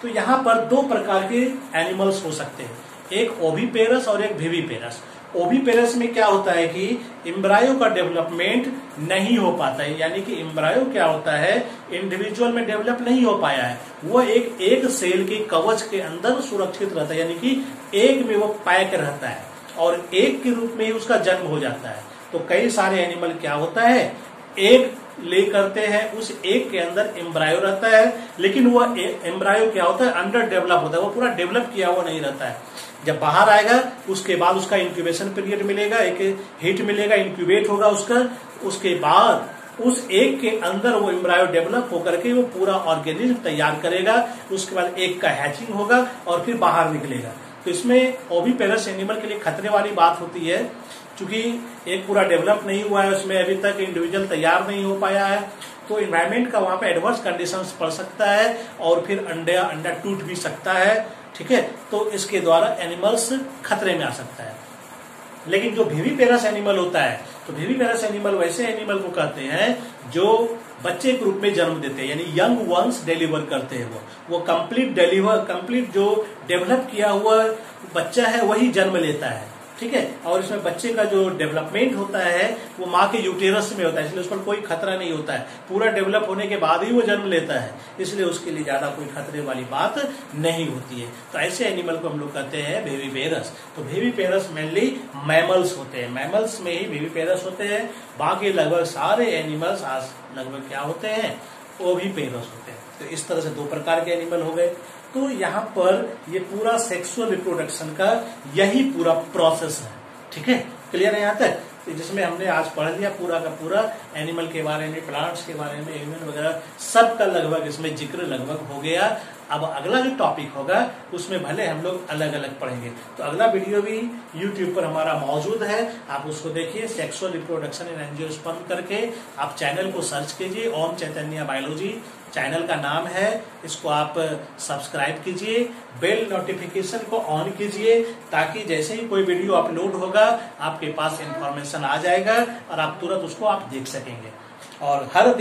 तो यहाँ पर 2 प्रकार के एनिमल्स हो सकते हैं, एक ओविपेरस और एक विविपेरस। ओविपेरस में क्या होता है कि एम्ब्रायो का डेवलपमेंट नहीं हो पाता है, यानी कि एम्ब्रायो क्या होता है, इंडिविजुअल में डेवलप नहीं हो पाया है, वो एक सेल के कवच के अंदर सुरक्षित रहता है, यानी कि एक में वो पैक रहता है और एक के रूप में ही उसका जन्म हो जाता है। तो कई सारे एनिमल क्या होता है, एक ले करते हैं, उस एक के अंदर एम्ब्रायो रहता है, लेकिन वो एम्ब्रायो क्या होता है, अंडर डेवलप होता है, वो पूरा डेवलप किया हुआ नहीं रहता है। जब बाहर आएगा उसके बाद उसका इंक्यूबेशन पीरियड मिलेगा, एक हीट मिलेगा, इंक्यूबेट होगा उसके बाद उस एक के अंदर वो एम्ब्रायो डेवलप होकर के वो पूरा ऑर्गेनिज्म तैयार करेगा, उसके बाद एक का हैचिंग होगा और फिर बाहर निकलेगा। तो इसमें ओविपेरस एनिमल के लिए खतरे वाली बात होती है, क्योंकि एक पूरा डेवलप नहीं हुआ है, उसमें अभी तक इंडिविजुअल तैयार नहीं हो पाया है, तो एनवायरमेंट का वहां पे एडवर्स कंडीशंस पड़ सकता है और फिर अंडा टूट भी सकता है। ठीक है, तो इसके द्वारा एनिमल्स खतरे में आ सकता है। लेकिन जो विविपेरस एनिमल होता है, तो विविपेरस एनिमल वैसे एनिमल को कहते हैं जो बच्चे के रूप में जन्म देते हैं, यानी यंग वंस डिलीवर करते हैं। वो कंप्लीट जो डेवलप किया हुआ बच्चा है वही जन्म लेता है, ठीक है। और इसमें बच्चे का जो डेवलपमेंट होता है वो माँ के यूटेरस में होता है, इसलिए उस पर कोई खतरा नहीं होता है। पूरा डेवलप होने के बाद ही वो जन्म लेता है, इसलिए उसके लिए ज्यादा कोई खतरे वाली बात नहीं होती है। तो ऐसे एनिमल को हम लोग कहते हैं बेबीपेरस। तो बेबीपेरस मेनली मैमल्स होते हैं, मैमल्स में ही बेबीपेरस होते हैं। बाकी लगभग सारे एनिमल्स लगभग क्या होते हैं, ओविपेरस होते हैं। तो इस तरह से दो प्रकार के एनिमल हो गए। तो यहाँ पर ये पूरा सेक्सुअल रिप्रोडक्शन का यही पूरा प्रोसेस है, ठीक है। क्लियर है यहाँ तक? तो जिसमें हमने आज पढ़ लिया पूरा का पूरा एनिमल के बारे में, प्लांट्स के बारे में, एनिमल वगैरह सब का लगभग इसमें जिक्र लगभग हो गया। अब अगला जो टॉपिक होगा उसमें भले हम लोग अलग अलग पढ़ेंगे। तो अगला वीडियो भी YouTube पर हमारा मौजूद है, आप उसको देखिए। सेक्सुअल रिप्रोडक्शन इन एंजियोस्पर्म करके आप चैनल को सर्च कीजिए। ओम चैतन्य बायोलॉजी चैनल का नाम है, इसको आप सब्सक्राइब कीजिए, बेल नोटिफिकेशन को ऑन कीजिए, ताकि जैसे ही कोई वीडियो अपलोड होगा आपके पास इंफॉर्मेशन आ जाएगा और आप तुरंत उसको आप देख सकेंगे। और हर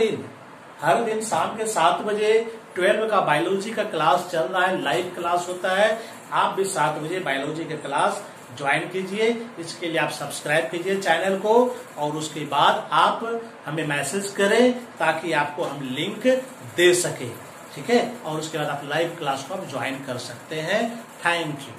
दिन शाम के 7 बजे 12 का बायोलॉजी का क्लास चल रहा है, लाइव क्लास होता है। आप भी 7 बजे बायोलॉजी का क्लास ज्वाइन कीजिए। इसके लिए आप सब्सक्राइब कीजिए चैनल को और उसके बाद आप हमें मैसेज करें ताकि आपको हम लिंक दे सके, ठीक है। और उसके बाद आप लाइव क्लास को आप ज्वाइन कर सकते हैं। Thank you.